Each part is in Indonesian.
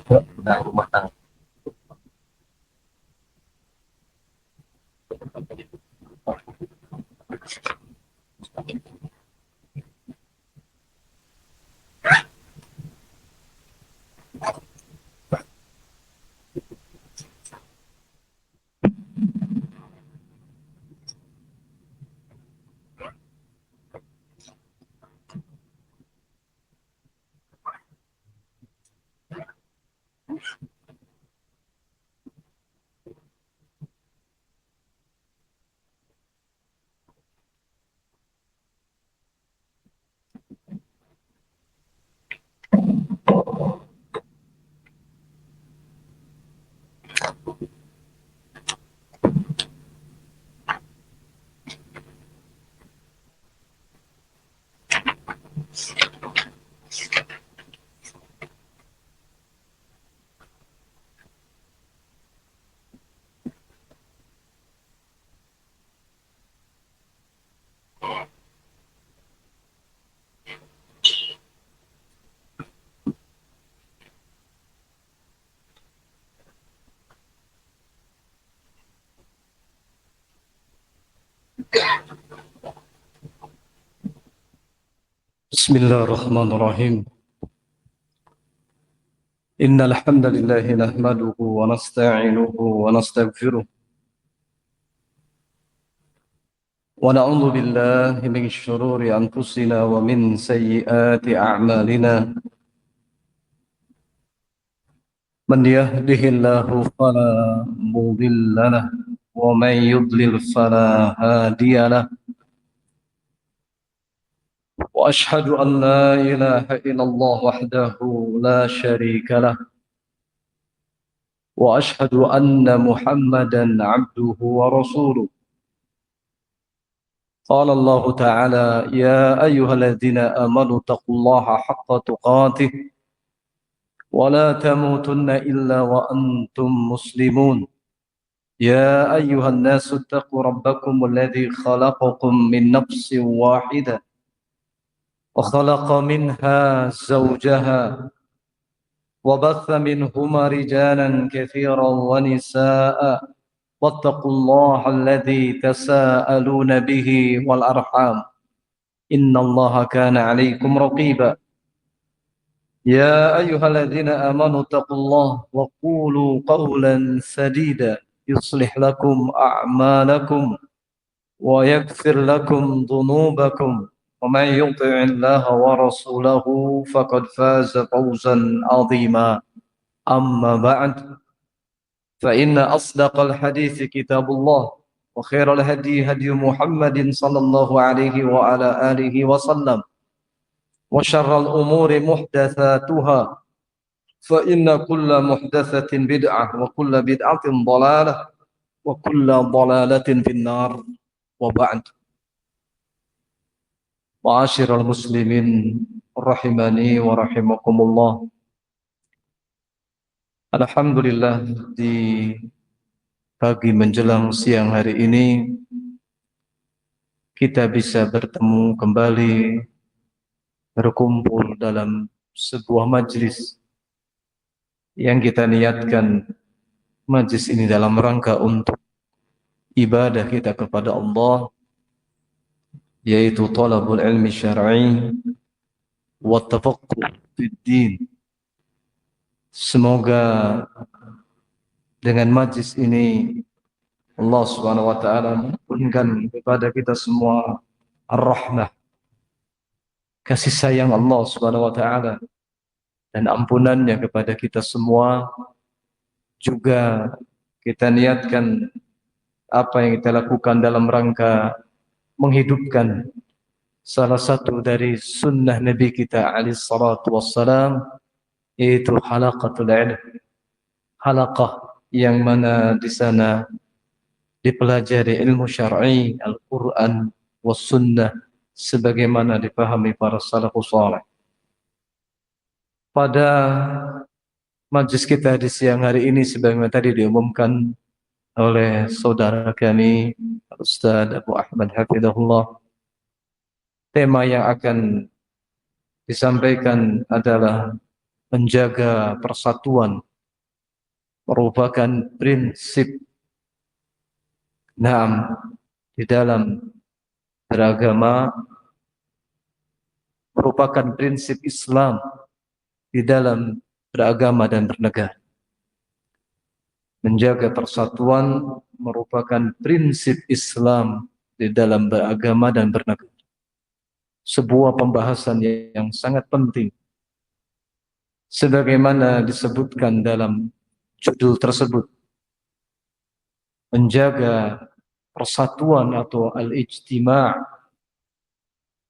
tentang rumah tangga. بسم الله الرحمن الرحيم. إن الحمد لله نحمده ونستعينه ونستغفره ونعوذ بالله من شرور أنفسنا ومن سيئات أعمالنا. من يهده الله فلا مضل له ومن يضلل فلا هادي له. وأشهد أن لا إله إلا الله وحده لا شريك له، وأشهد أن محمدا عبده ورسوله. قال الله تعالى: يا أيها الذين آمنوا اتقوا الله حق تقاته ولا تموتن إلا وأنتم مسلمون. يا أيها الناس اتقوا ربكم الذي خلقكم من نفس واحدة وخلق منها زوجها وبث منهما رجالا كثيرا ونساء، واتقوا الله الذي تساءلون به والأرحام إن الله كان عليكم رقيبا. يا أيها الذين آمنوا اتقوا الله وقولوا قولا سديدا يصلح لكم أعمالكم ويغفر لكم ذنوبكم، ومن يطع الله ورسوله فقد فاز فوزا عظيما. أما بعد، فإن أصدق الحديث كتاب الله، وخير الهدي هدي محمد صلى الله عليه وعلى آله وسلم، وشر الأمور محدثاتها، فإن كل محدثة بدعة وكل بدعة ضلالة وكل ضلالة في النار. وبعد. Ma'asyiral muslimin rahimani wa rahimakumullah. Alhamdulillah, di pagi menjelang siang hari ini kita bisa bertemu kembali, berkumpul dalam sebuah majlis yang kita niatkan majlis ini dalam rangka untuk ibadah kita kepada Allah, yaitu talabul ilmi syar'i wa tafaqquh fid din. Semoga dengan majlis ini Allah Subhanahu wa taala menurunkan kepada kita semua ar-rahmah, kasih sayang Allah Subhanahu wa taala dan ampunannya kepada kita semua. Juga kita niatkan apa yang kita lakukan dalam rangka menghidupkan salah satu dari sunnah Nabi kita alaihi salatu wassalam, yaitu halaqatul ilm, halaqah yang mana di sana dipelajari ilmu syar'i, Al-Quran was sunnah sebagaimana dipahami para salafus saleh. Pada majlis kita di siang hari ini, sebagaimana tadi diumumkan oleh saudara kami Ustaz Abu Ahmad hafizahullah, tema yang akan disampaikan adalah menjaga persatuan merupakan prinsip di dalam beragama, merupakan prinsip Islam di dalam beragama dan bernegara. Menjaga persatuan merupakan prinsip Islam di dalam beragama dan bernegara. Sebuah pembahasan yang sangat penting, sebagaimana disebutkan dalam judul tersebut, menjaga persatuan atau al-ijtima'.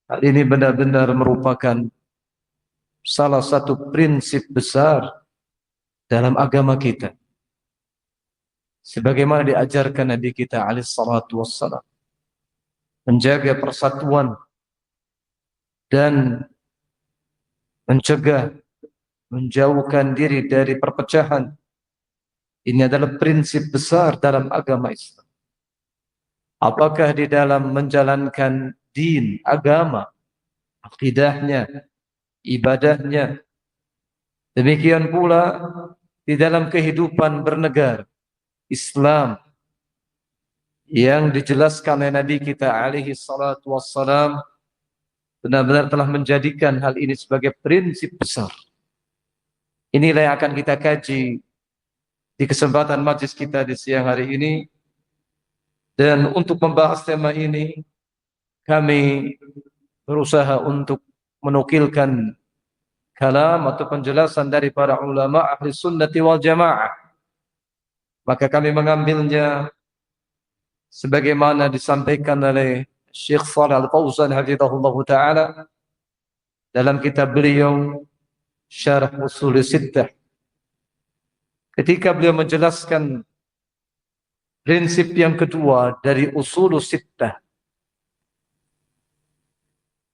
Hal ini benar-benar merupakan salah satu prinsip besar dalam agama kita, sebagaimana diajarkan Nabi kita alaihi salatu wassalam. Menjaga persatuan dan mencegah, menjauhkan diri dari perpecahan. Ini adalah prinsip besar dalam agama Islam. Apakah di dalam menjalankan din, agama, akidahnya, ibadahnya, demikian pula di dalam kehidupan bernegara Islam yang dijelaskan oleh Nabi kita alaihi salatu wassalam, benar-benar telah menjadikan hal ini sebagai prinsip besar. Inilah yang akan kita kaji di kesempatan majlis kita di siang hari ini. Dan untuk membahas tema ini, kami berusaha untuk menukilkan kalam atau penjelasan dari para ulama ahli sunnati wal jamaah. Maka kami mengambilnya sebagaimana disampaikan oleh Syekh Shalih Al-Fauzan hafizahullah ta'ala dalam kitab beliau Syarah Ushul Sittah, ketika beliau menjelaskan prinsip yang kedua dari Ushul Sittah.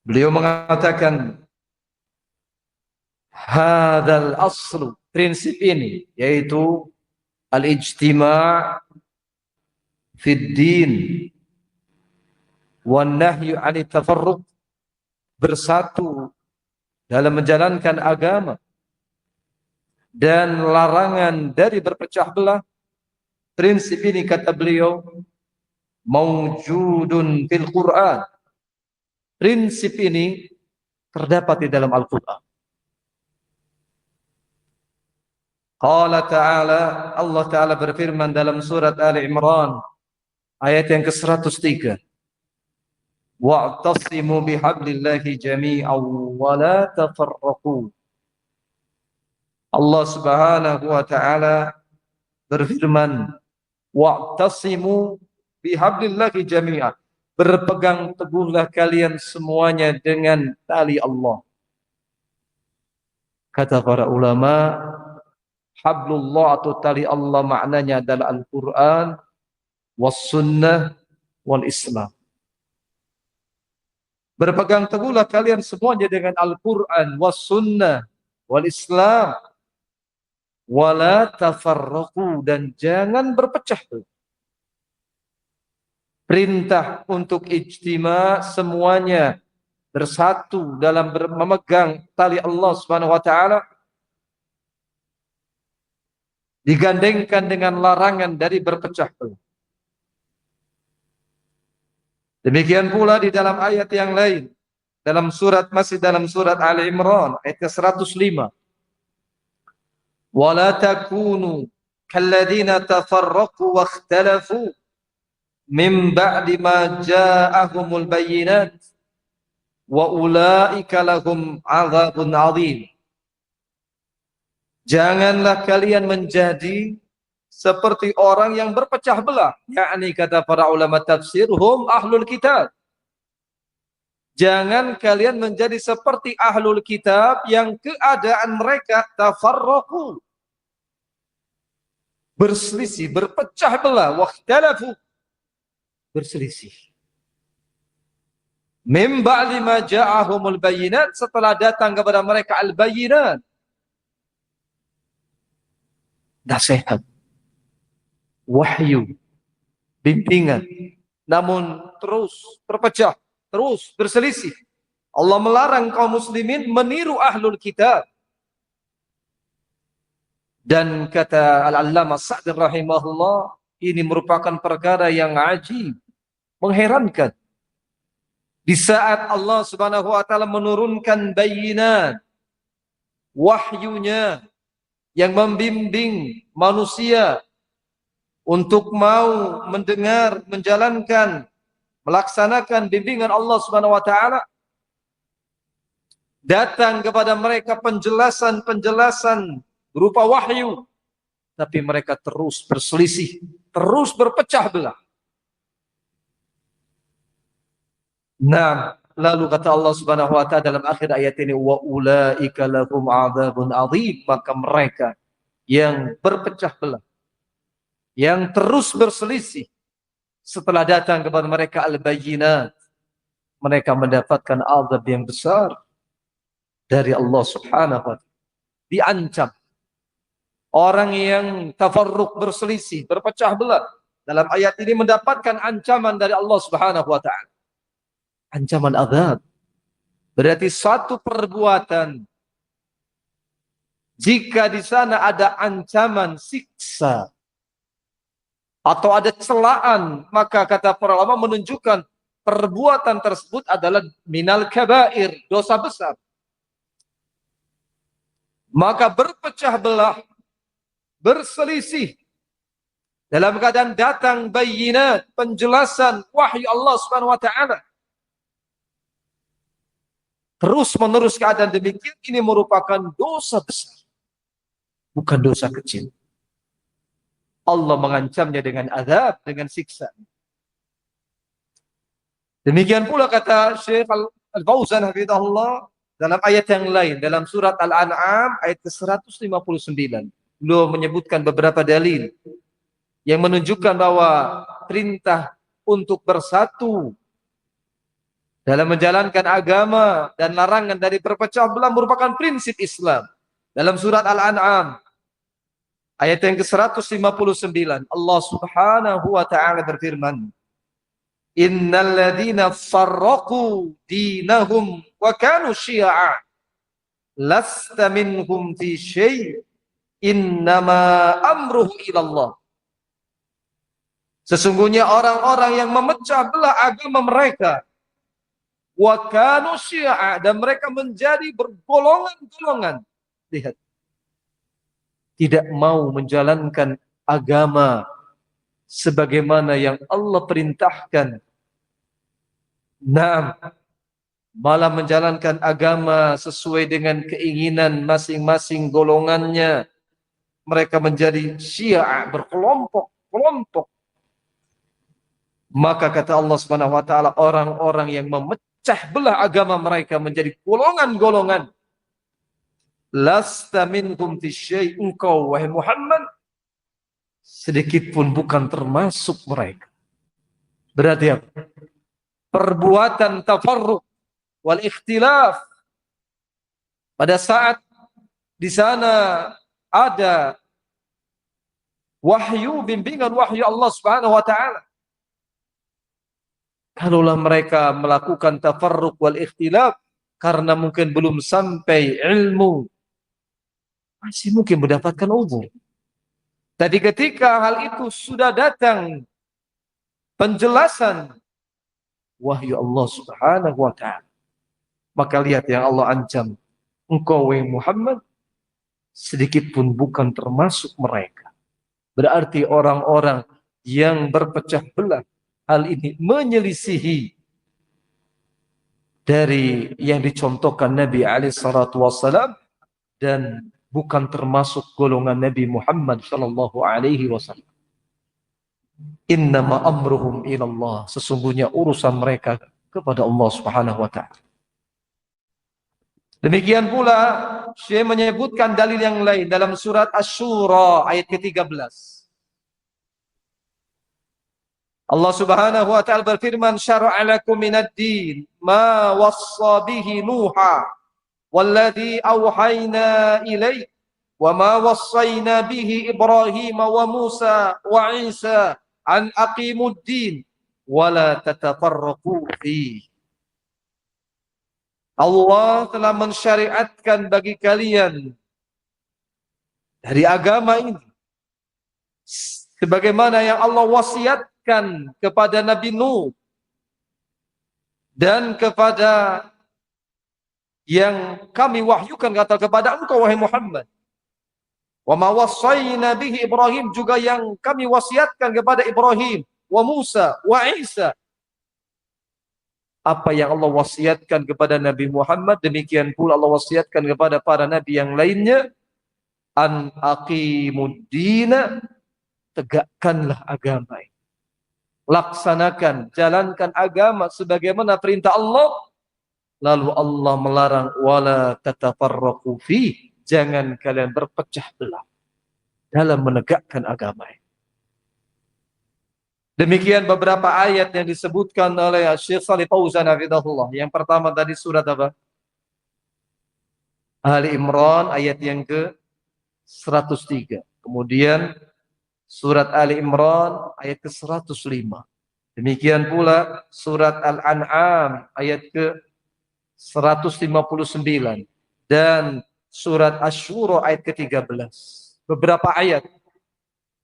Beliau mengatakan hadzal aslu, prinsip ini yaitu al-ijtima' fid din wan nahyu 'anit tafarruq, bersatu dalam menjalankan agama dan larangan dari berpecah belah. Prinsip ini, kata beliau, mawjudun fil Quran. Prinsip ini terdapat di dalam Al-Quran. Qala ta'ala, Allah Ta'ala berfirman dalam surat Ali Imran ayat yang ke-103, wa'tasimu bihablillahi jami'an wa la tafarraqu. Allah Subhanahu wa Ta'ala berfirman, wa'tasimu bihablillahi jami'an, berpegang teguhlah kalian semuanya dengan tali Allah. Kata para ulama, hablullah atau tali Allah maknanya adalah Al-Quran, was sunnah, wal Islam. Berpegang teguhlah kalian semuanya dengan Al-Quran, was sunnah, wal Islam, wala tafarraqu, dan jangan berpecah. Perintah untuk ijtima, semuanya bersatu dalam memegang tali Allah Subhanahu wa Ta'ala, digandengkan dengan larangan dari berpecah belah. Demikian pula di dalam ayat yang lain, masih dalam surat Ali Imran ayat 105, wala takunu kalladzina tafarraqu wa ikhtalafu min ba'di ma ja'ahumul bayyinat wa ulaika lahum 'adzabun 'adzim. Janganlah kalian menjadi seperti orang yang berpecah belah, yakni kata para ulama tafsir, hum ahlul kitab. Jangan kalian menjadi seperti ahlul kitab yang keadaan mereka tafarraqu, berselisih, berpecah belah, wakhtalafu, berselisih. Mim ba'di ma ja'ahumul bayyinat, setelah datang kepada mereka al-bayyinat, nasihat, wahyu, bimbingan, namun terus berpecah, terus berselisih. Allah melarang kaum muslimin meniru ahlul kitab. Dan kata Al-Allamah Sa'di rahimahullah, ini merupakan perkara yang ajib, mengherankan. Di saat Allah Subhanahu wa taala menurunkan bayinat, wahyunya yang membimbing manusia untuk mau mendengar, menjalankan, melaksanakan bimbingan Allah Subhanahu wa taala, datang kepada mereka penjelasan-penjelasan berupa wahyu, tapi mereka terus berselisih, terus berpecah belah. Nah, lalu kata Allah Subhanahu wa taala dalam akhir ayat ini, wa ulaika lahum adzabun adzim, maka mereka yang berpecah belah, yang terus berselisih, setelah datang kepada mereka al-bayyinat, mereka mendapatkan azab yang besar dari Allah Subhanahu wa taala. Diancam orang yang tafarruq, berselisih, berpecah belah, dalam ayat ini mendapatkan ancaman dari Allah Subhanahu wa taala. Ancaman azab. Berarti satu perbuatan, jika di sana ada ancaman siksa atau ada celaan, maka kata para ulama menunjukkan perbuatan tersebut adalah minal kabair, dosa besar. Maka berpecah belah, berselisih, dalam keadaan datang bayinat, penjelasan wahyu Allah Subhanahu wa taala, terus menerus keadaan demikian, ini merupakan dosa besar, bukan dosa kecil. Allah mengancamnya dengan azab, dengan siksa. Demikian pula kata Syekh Al-Fauzan hafizahullah dalam ayat yang lain, dalam surat Al-An'am ayat ke-159. Beliau menyebutkan beberapa dalil yang menunjukkan bahwa perintah untuk bersatu dalam menjalankan agama dan larangan dari berpecah belah merupakan prinsip Islam. Dalam surat Al-An'am ayat yang ke-159, Allah Subhanahu wa taala berfirman, innal ladzina farraqu dinahum wa kanu syi'a lasta minhum fi syai' innama amruhu ilallah. Sesungguhnya orang-orang yang memecah belah agama mereka, wa kanu syi'a, dan mereka menjadi bergolongan-golongan, lihat, tidak mau menjalankan agama sebagaimana yang Allah perintahkan. Nah, malah menjalankan agama sesuai dengan keinginan masing-masing golongannya. Mereka menjadi syiah, berkelompok-kelompok. Maka kata Allah Subhanahu wa taala, orang-orang yang memecah belah agama mereka menjadi golongan-golongan, lasta minhum fi syai', engkau wahai Muhammad sedikit pun bukan termasuk mereka. Berarti apa? Perbuatan tafarruq wal ikhtilaf, pada saat di sana ada wahyu, bimbingan wahyu Allah Subhanahu wa taala, kalaulah mereka melakukan tafarruq wal ikhtilaf karena mungkin belum sampai ilmu, masih mungkin mendapatkan uzur. Tapi ketika hal itu sudah datang penjelasan wahyu Allah Subhanahu wa taala, maka lihat yang Allah ancam, engkau wahai Muhammad sedikit pun bukan termasuk mereka. Berarti orang-orang yang berpecah belah, hal ini menyelisihi dari yang dicontohkan Nabi alaihi salatu wassalam, dan bukan termasuk golongan Nabi Muhammad sallallahu alaihi wasallam. Innama amruhum ilallah, sesungguhnya urusan mereka kepada Allah Subhanahu wa taala. Demikian pula Syekh menyebutkan dalil yang lain dalam surat Asy-Syura ayat ke-13. Allah Subhanahu wa taala berfirman, syara'a lakum minad din ma wassa bihi Nuha walladzi auhayna ilaik wa ma wassayna bihi Ibrahim wa Musa wa Isa an aqimud din wa la tatafarraqu fihi. Allah telah mensyariatkan bagi kalian dari agama ini. Sebagaimana yang Allah wasiatkan kepada Nabi Nuh dan kepada yang kami wahyukan kata kepada engkau wahai Muhammad. Wa ma wassayna bihi Ibrahim, juga yang kami wasiatkan kepada Ibrahim, wa Musa, wa Isa. Apa yang Allah wasiatkan kepada Nabi Muhammad, demikian pula Allah wasiatkan kepada para nabi yang lainnya. An aqimuddina, tegakkanlah agama ini. Laksanakan, jalankan agama sebagaimana perintah Allah. Lalu Allah melarang wala tatafarraqu fi, jangan kalian berpecah belah dalam menegakkan agama ini. Demikian beberapa ayat yang disebutkan oleh Syekh Shalih Fauzan hafizahullah. Yang pertama tadi surat apa? Ali Imran ayat yang ke 103. Kemudian surat Ali Imran ayat ke 105. Demikian pula surat Al-An'am ayat ke 159 dan surat Asy-Syura ayat ke-13. Beberapa ayat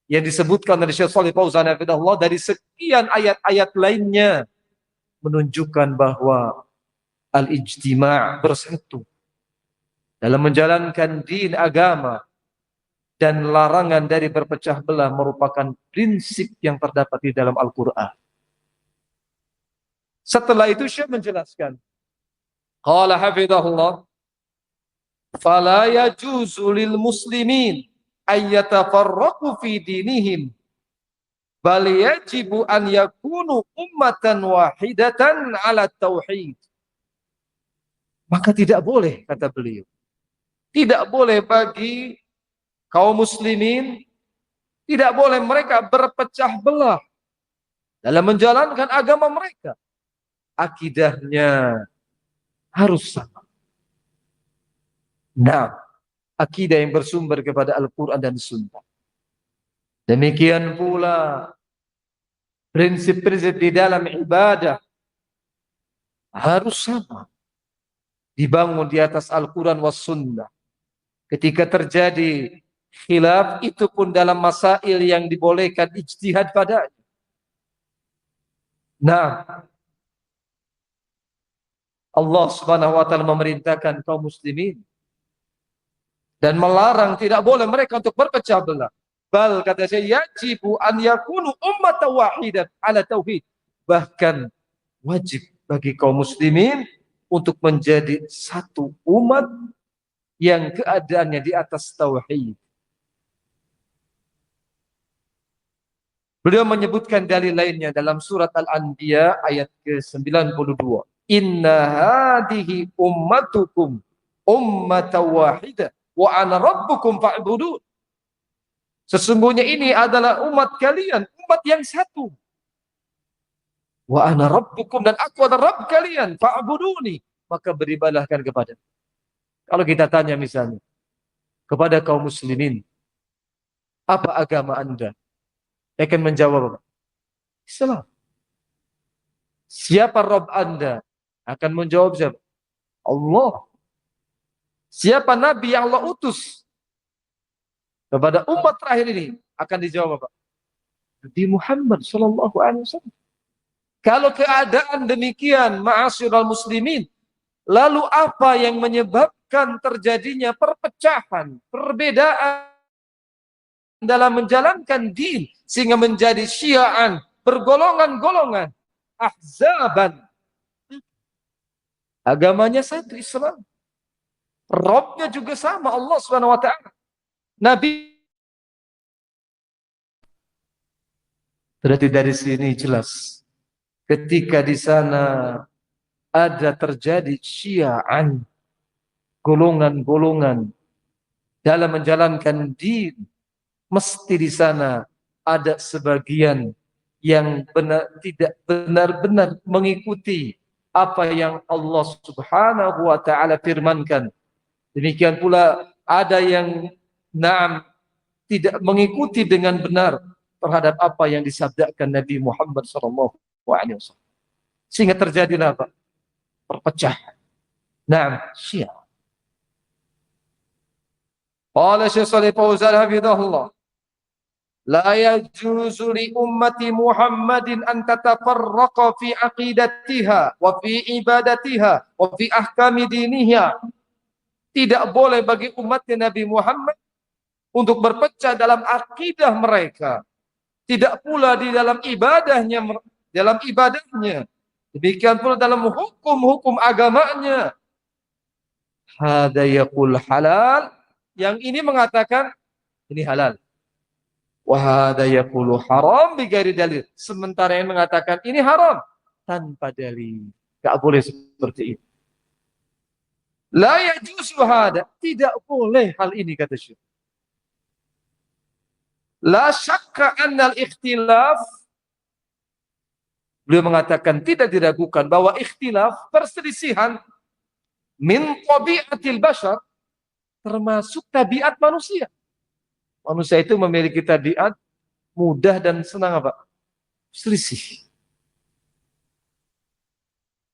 yang disebutkan dari Syekh Shalih Fauzan hafizahullah dari sekian ayat-ayat lainnya menunjukkan bahwa al-ijtima' bersatu dalam menjalankan din agama dan larangan dari berpecah belah merupakan prinsip yang terdapat di dalam Al-Qur'an. Setelah itu Syekh menjelaskan, qala hafizahullah, fala yajuzu lil muslimin ayyatafarraqu fi dinihim bal yajibu an yakunu ummatan wahidatan ala tauhid. Maka tidak boleh, kata beliau, tidak boleh bagi kaum muslimin, tidak boleh mereka berpecah belah dalam menjalankan agama mereka. Akidahnya harus sama. Nah, akidah yang bersumber kepada Al-Quran dan Sunnah. Demikian pula prinsip-prinsip di dalam ibadah harus sama, dibangun di atas Al-Quran was Sunnah. Ketika terjadi khilaf, itu pun dalam masail yang dibolehkan ijtihad padanya. Nah, Allah Subhanahu wa taala memerintahkan kaum muslimin dan melarang tidak boleh mereka untuk berpecah belah. Bal, kata saya, yajibu an yakunu ummatan wahidan ala tauhid. Bahkan wajib bagi kaum muslimin untuk menjadi satu umat yang keadaannya di atas tauhid. Beliau menyebutkan dalil lainnya dalam surat Al-Anbiya ayat ke-92. Inna hadhihi ummatukum ummatan wahidah wa ana rabbukum fa'budun. Sesungguhnya ini adalah umat kalian, umat yang satu. Wa ana rabbukum, dan aku adalah Rabb kalian, fa'buduni, maka beribadahkan kepada. Kalau kita tanya misalnya kepada kaum muslimin, apa agama Anda? Dia akan menjawab apa? Islam. Siapa Rabb Anda? Akan menjawab siapa? Allah. Siapa Nabi yang Allah utus kepada umat terakhir ini? Akan dijawab apa? Nabi Muhammad sallallahu alaihi wasallam. Kalau keadaan demikian, ma'asyiral muslimin, lalu apa yang menyebabkan terjadinya perpecahan, perbedaan dalam menjalankan din sehingga menjadi syiaan, bergolongan-golongan, ahzaban? Agamanya satu, Islam. Rabbnya juga sama, Allah Subhanahu wa taala. Nabi. Berarti dari sini jelas, ketika di sana ada terjadi syiaan, golongan-golongan dalam menjalankan din, mesti di sana ada sebagian yang tidak benar-benar mengikuti apa yang Allah Subhanahu wa taala firmankan. Demikian pula ada yang tidak mengikuti dengan benar terhadap apa yang disabdakan Nabi Muhammad sallallahu alaihi wasallam. Sehingga terjadilah apa? Perpecahan. Syiah. Qala Syekh Shalih Fauzan hafizahullah, la yajuzu li ummati Muhammadin an tatafarraqa fi aqidatiha wa fi ibadatiha wa fi ahkami diniha. Tidak boleh bagi umatnya Nabi Muhammad untuk berpecah dalam akidah mereka, tidak pula di dalam ibadahnya, demikian pula dalam hukum-hukum agamanya. Hada yaqul halal, yang ini mengatakan ini halal. Wa hada yaqulu haram bighairi dalil, sementara yang mengatakan ini haram tanpa dalil. Enggak boleh seperti itu. La yajuzu hada, tidak boleh hal ini, kata Syekh. La syakka annal ikhtilaf, beliau mengatakan tidak diragukan bahwa ikhtilaf, perselisihan, min tabiatil bashar, termasuk tabiat manusia. Manusia itu memiliki tabiat mudah dan senang apa? Selisih.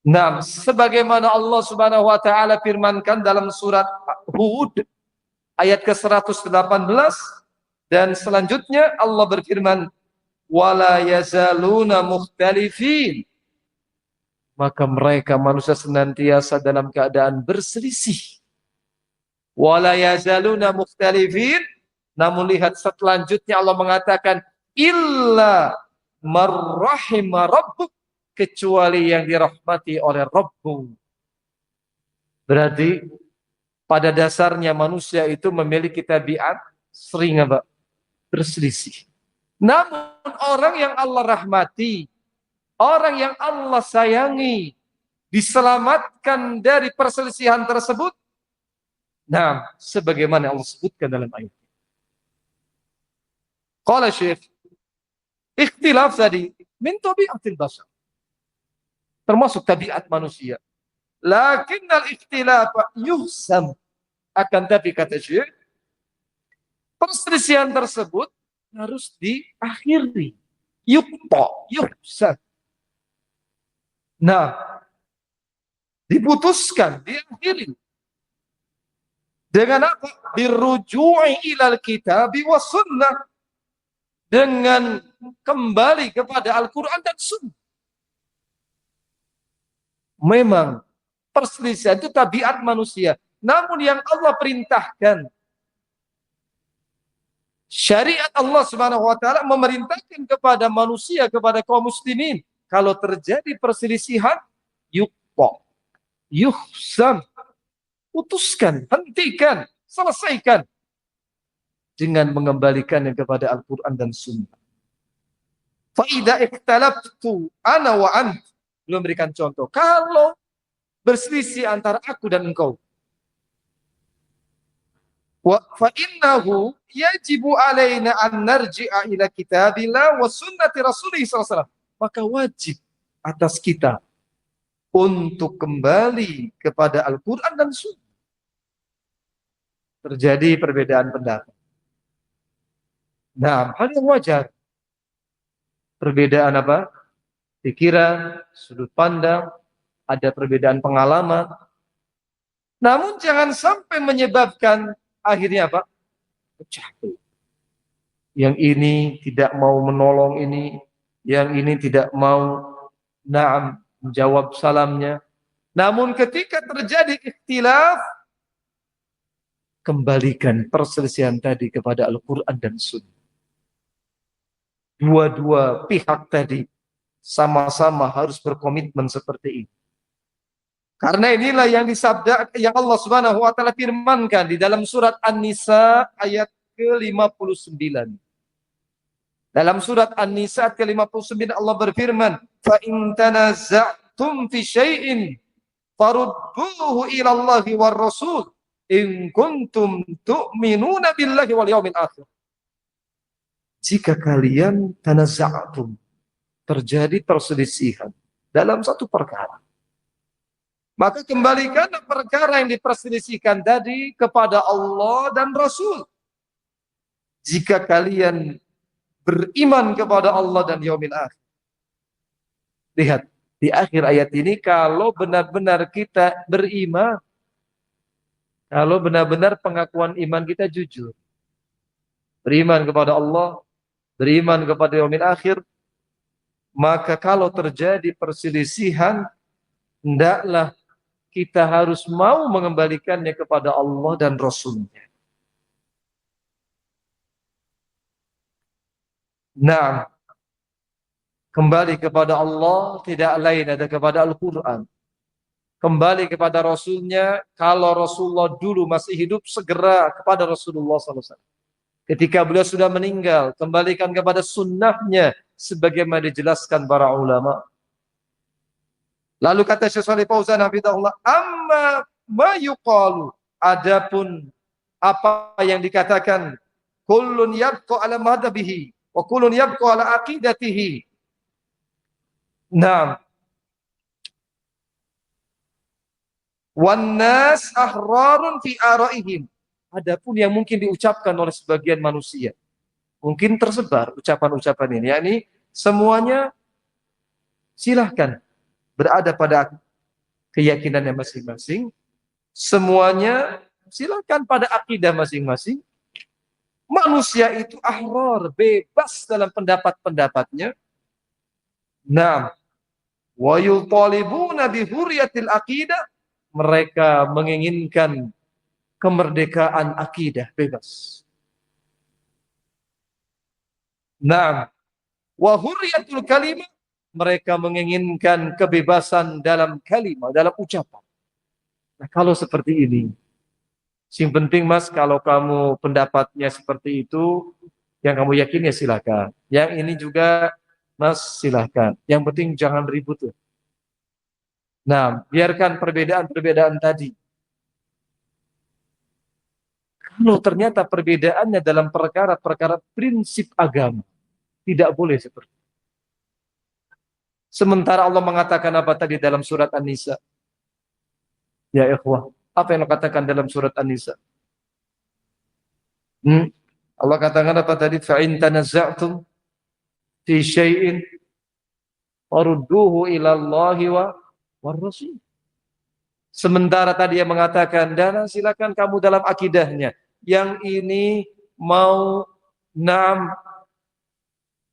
Nah, sebagaimana Allah Subhanahu wa taala firmankan dalam surat Hud ayat ke-118 dan selanjutnya Allah berfirman, wala yazaluna mukhtalifin, maka mereka manusia senantiasa dalam keadaan berselisih. Wala yazaluna mukhtalifin, namun lihat selanjutnya Allah mengatakan illa marrahima rabbuk, kecuali yang dirahmati oleh Rabbmu. Berarti pada dasarnya manusia itu memiliki tabiat sering apa? Berselisih. Namun orang yang Allah rahmati, orang yang Allah sayangi, diselamatkan dari perselisihan tersebut. Nah, sebagaimana Allah sebutkan dalam ayat. Qala Syekh, ikhtilaf tadi min tabiatil bashar, termasuk tabiat manusia. Lakinnal ikhtilaf yuhsam, akan tapi kata Syekh, perselisihan tersebut harus diakhiri. Yuhsam. Nah, diputuskan, diakhiri. Dengan apa? Birruju'i ilal kitabi wa sunnah. Dengan kembali kepada Al-Quran dan Sunnah. Memang perselisihan itu tabiat manusia. Namun yang Allah perintahkan, syariat Allah Subhanahu wa taala memerintahkan kepada manusia, kepada kaum muslimin, kalau terjadi perselisihan, yuhsam, putuskan, hentikan, selesaikan dengan mengembalikannya kepada Al-Quran dan Sunnah. Fa'idha ikhtalaftu ana wa ant, belum berikan contoh. Kalau berselisih antara aku dan engkau, fa innahu yajibu alaina an narji'a ila kitabillah wa sunnati rasulih sallallahu alaihi wasallam, maka wajib atas kita untuk kembali kepada Al-Quran dan Sunnah. Terjadi perbedaan pendapat. Nah, hal yang wajar. Perbedaan apa? Pikiran, sudut pandang, ada perbedaan pengalaman. Namun jangan sampai menyebabkan akhirnya apa? Pecah. Yang ini tidak mau menolong ini, yang ini tidak mau menjawab salamnya. Namun ketika terjadi ikhtilaf, kembalikan perselisihan tadi kepada Al-Quran dan Sunnah. Dua-dua pihak tadi sama-sama harus berkomitmen seperti ini. Karena inilah yang disabda, yang Allah Subhanahu wa taala firmankan di dalam surat An-Nisa ayat ke-59. Dalam surat An-Nisa ayat ke-59 Allah berfirman, "Fa in tanaza'tum fi syai'in farudduhu ila Allahi war Rasul in kuntum tu'minuna billahi wal yaumil akhir." Jika kalian tanaza'tum, terjadi perselisihan dalam satu perkara, maka kembalikan perkara yang diperselisihkan tadi kepada Allah dan Rasul. Jika kalian beriman kepada Allah dan yaumil akhir. Lihat, di akhir ayat ini, kalau benar-benar kita beriman, Kalau benar-benar pengakuan iman kita jujur. Beriman kepada Allah, beriman kepada yaumil akhir, maka kalau terjadi perselisihan, hendaklah kita harus mau mengembalikannya kepada Allah dan Rasul-Nya. Nah, kembali kepada Allah tidak lain ada kepada Al-Quran. Kembali kepada Rasul-Nya, kalau Rasulullah dulu masih hidup, segera kepada Rasulullah SAW. Ketika beliau sudah meninggal, kembalikan kepada sunnahnya sebagaimana dijelaskan para ulama. Lalu kata Syekh Shalih Fauzan hafizahullah, amma ma yuqalu, adapun apa yang dikatakan, kullun yabqa ala madhabihi wa kullun yabqa ala aqidatihi. Naam. Wan nas ahrarun fi araihim. Adapun yang mungkin diucapkan oleh sebagian manusia, mungkin tersebar ucapan-ucapan ini, yakni semuanya silahkan berada pada keyakinannya masing-masing, semuanya silahkan pada akidah masing-masing. Manusia itu ahrar, bebas dalam pendapat-pendapatnya. Nah, wa yutalibuna bi hurriyatil aqidah, mereka menginginkan kemerdekaan akidah, bebas. Nah, wa hurriyatul kalimah, mereka menginginkan kebebasan dalam kalimat, dalam ucapan. Nah, kalau seperti ini, yang penting Mas, kalau kamu pendapatnya seperti itu, yang kamu yakin ya silakan. Yang ini juga Mas silakan. Yang penting jangan ribut. Nah, biarkan perbedaan-perbedaan tadi. Kalau ternyata perbedaannya dalam perkara-perkara prinsip agama, tidak boleh seperti itu. Sementara Allah mengatakan apa tadi dalam surat An-Nisa? Ya ikhwah, apa yang Allah katakan dalam surat An-Nisa? Allah katakan apa tadi? Fa'in tanazza'tum fi syai'in farudduhu ila Allahi wa Rasul. Sementara tadi yang mengatakan, dan silakan kamu dalam akidahnya. Yang ini mau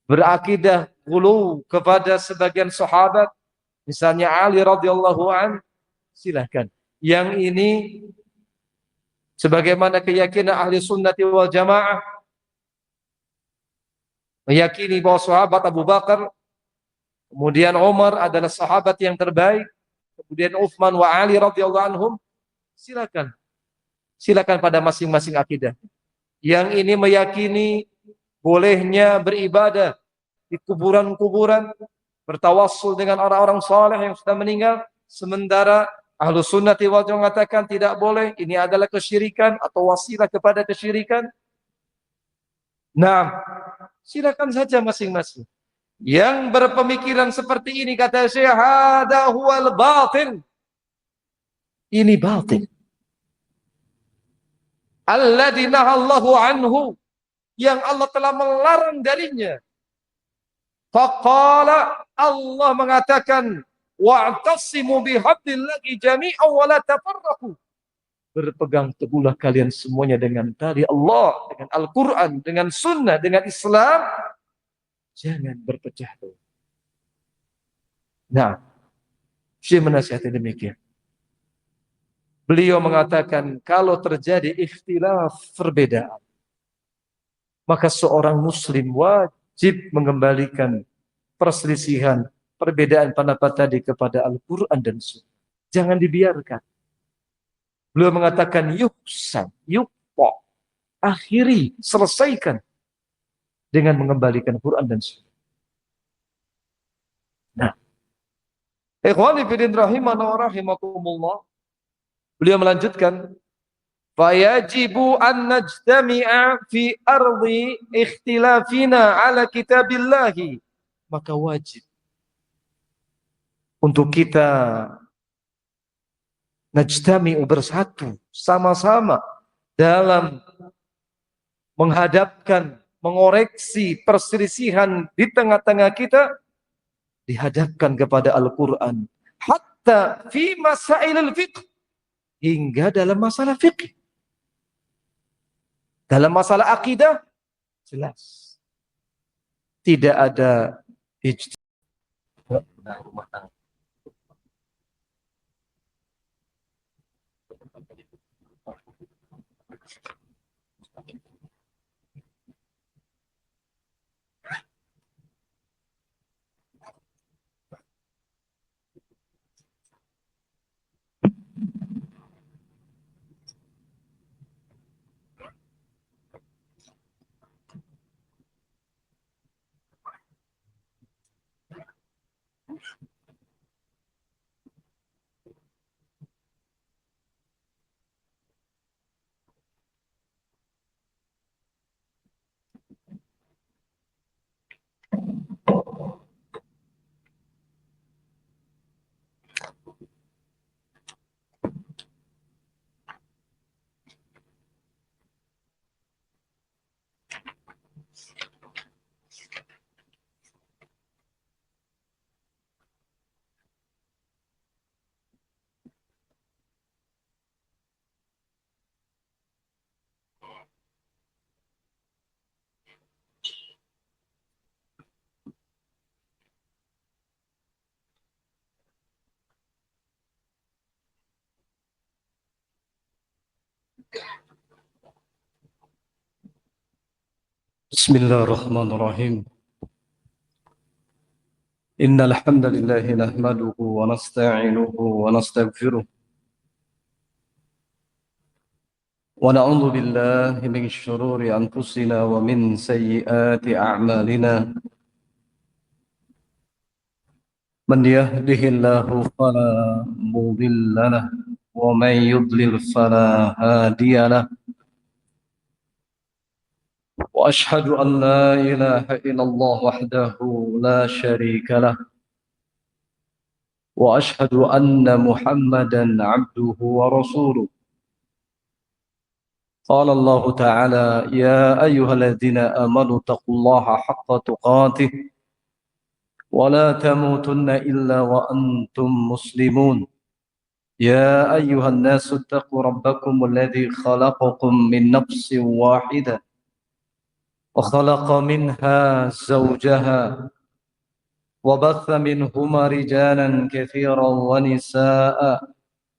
berakidah gulu kepada sebagian sahabat, misalnya Ali radhiyallahu an, silakan. Yang ini sebagaimana keyakinan ahli sunnati wal jamaah, meyakini bahwa sahabat Abu Bakar, kemudian Umar adalah sahabat yang terbaik, kemudian Utsman wa Ali radhiyallahu anhum, silakan. Silakan pada masing-masing akidah. Yang ini meyakini bolehnya beribadah di kuburan-kuburan, bertawassul dengan orang-orang saleh yang sudah meninggal, sementara ahlu sunnati wal jamaah mengatakan tidak boleh, ini adalah kesyirikan atau wasilah kepada kesyirikan. Nah, silakan saja masing-masing. Yang berpemikiran seperti ini, kata Syekh, hada huwal batil. Ini batil. Alladzi nahallahu anhu, yang Allah telah melarang darinya. Faqala, Allah mengatakan, wa'tasimu bihablillahi jami'an wa la tafarraqu. Berpegang teguhlah kalian semuanya dengan tali Allah, dengan Al-Quran, dengan sunnah, dengan Islam. Jangan berpecah belah. Nah, Syekh menasihati demikian. Beliau mengatakan kalau terjadi ikhtilaf, perbedaan, maka seorang muslim wajib mengembalikan perselisihan, perbedaan pendapat tadi kepada Al-Quran dan Sunnah. Jangan dibiarkan. Beliau mengatakan yuksan, yukpo, akhiri, selesaikan dengan mengembalikan Quran dan Sunnah. Nah, ikhwani fillah rahimana wa rahimakumullah. Beliau melanjutkan, fayajibu an najtami'a fi ardi ikhtilafina ala kitabillahi. Maka wajib untuk kita najtami'u, bersatu, sama-sama dalam menghadapkan, mengoreksi perselisihan di tengah-tengah kita, dihadapkan kepada Al-Quran. Hatta fi masailil fiqh, hingga dalam masalah fikih. Dalam masalah akidah jelas. Tidak ada ijtihad. Bismillahirrahmanirrahim. Innal hamdalillah nahmaduhu wa nasta'inuhu wa nastaghfiruh wa na'udzu billahi min shururi anfusina wa min sayyiati a'malina. Man yahdihillahu fala mudilla lahu wa man yudlil fala hadiya lahu. وأشهد أن لا إله إلا الله وحده لا شريك له وأشهد أن محمدا عبده ورسوله. قال الله تعالى: يا أيها الذين آمنوا اتقوا الله حق تقاته ولا تموتن إلا وأنتم مسلمون. يا أيها الناس اتقوا ربكم الذي خلقكم من نفس واحدة وخلق منها زوجها وبث منهما رجالا كثيرا ونساء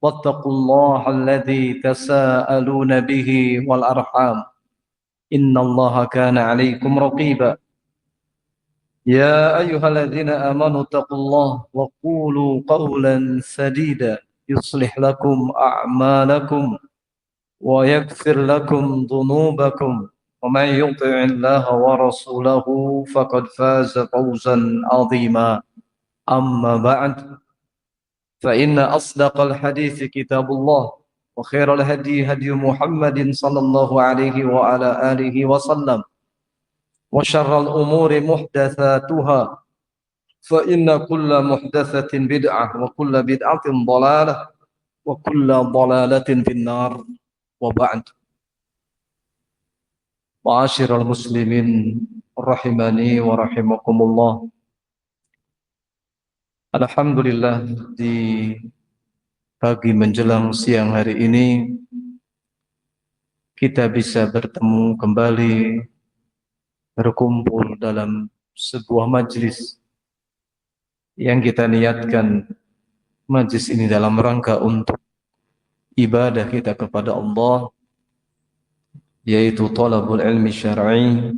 واتقوا الله الذي تساءلون به والأرحام إن الله كان عليكم رقيبا. يا أيها الذين آمنوا اتقوا الله وقولوا قولا سديدا يصلح لكم أعمالكم ويغفر لكم ذنوبكم ومن يطع الله ورسوله فقد فاز فوزا عظيما. أما بعد فإن أصدق الحديث كتاب الله وخير الهدي هدي محمد صلى الله عليه وعلى آله وسلم وشر الأمور محدثاتها فإن كل محدثة بدعة وكل بدعة ضلالة وكل ضلالة في النار. وبعد. Ma'asyiral muslimin rahimani wa rahimakumullah. Alhamdulillah, di pagi menjelang siang hari ini kita bisa bertemu kembali, berkumpul dalam sebuah majlis yang kita niatkan majlis ini dalam rangka untuk ibadah kita kepada Allah, yaitu talabul ilmi syar'i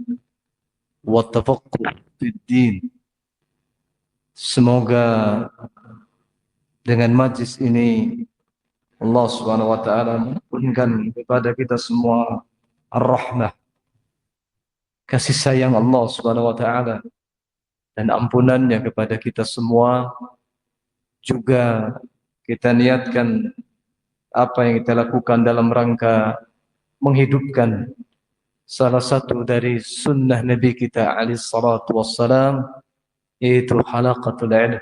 wa tafaqquh fid din. Semoga dengan majlis ini Allah Subhanahu wa taala menurunkan kepada kita semua ar-rahmah, kasih sayang Allah Subhanahu wa taala dan ampunannya kepada kita semua. Juga kita niatkan apa yang kita lakukan dalam rangka menghidupkan salah satu dari sunnah Nabi kita alaihi salatu wassalam, yaitu halaqatul ilm,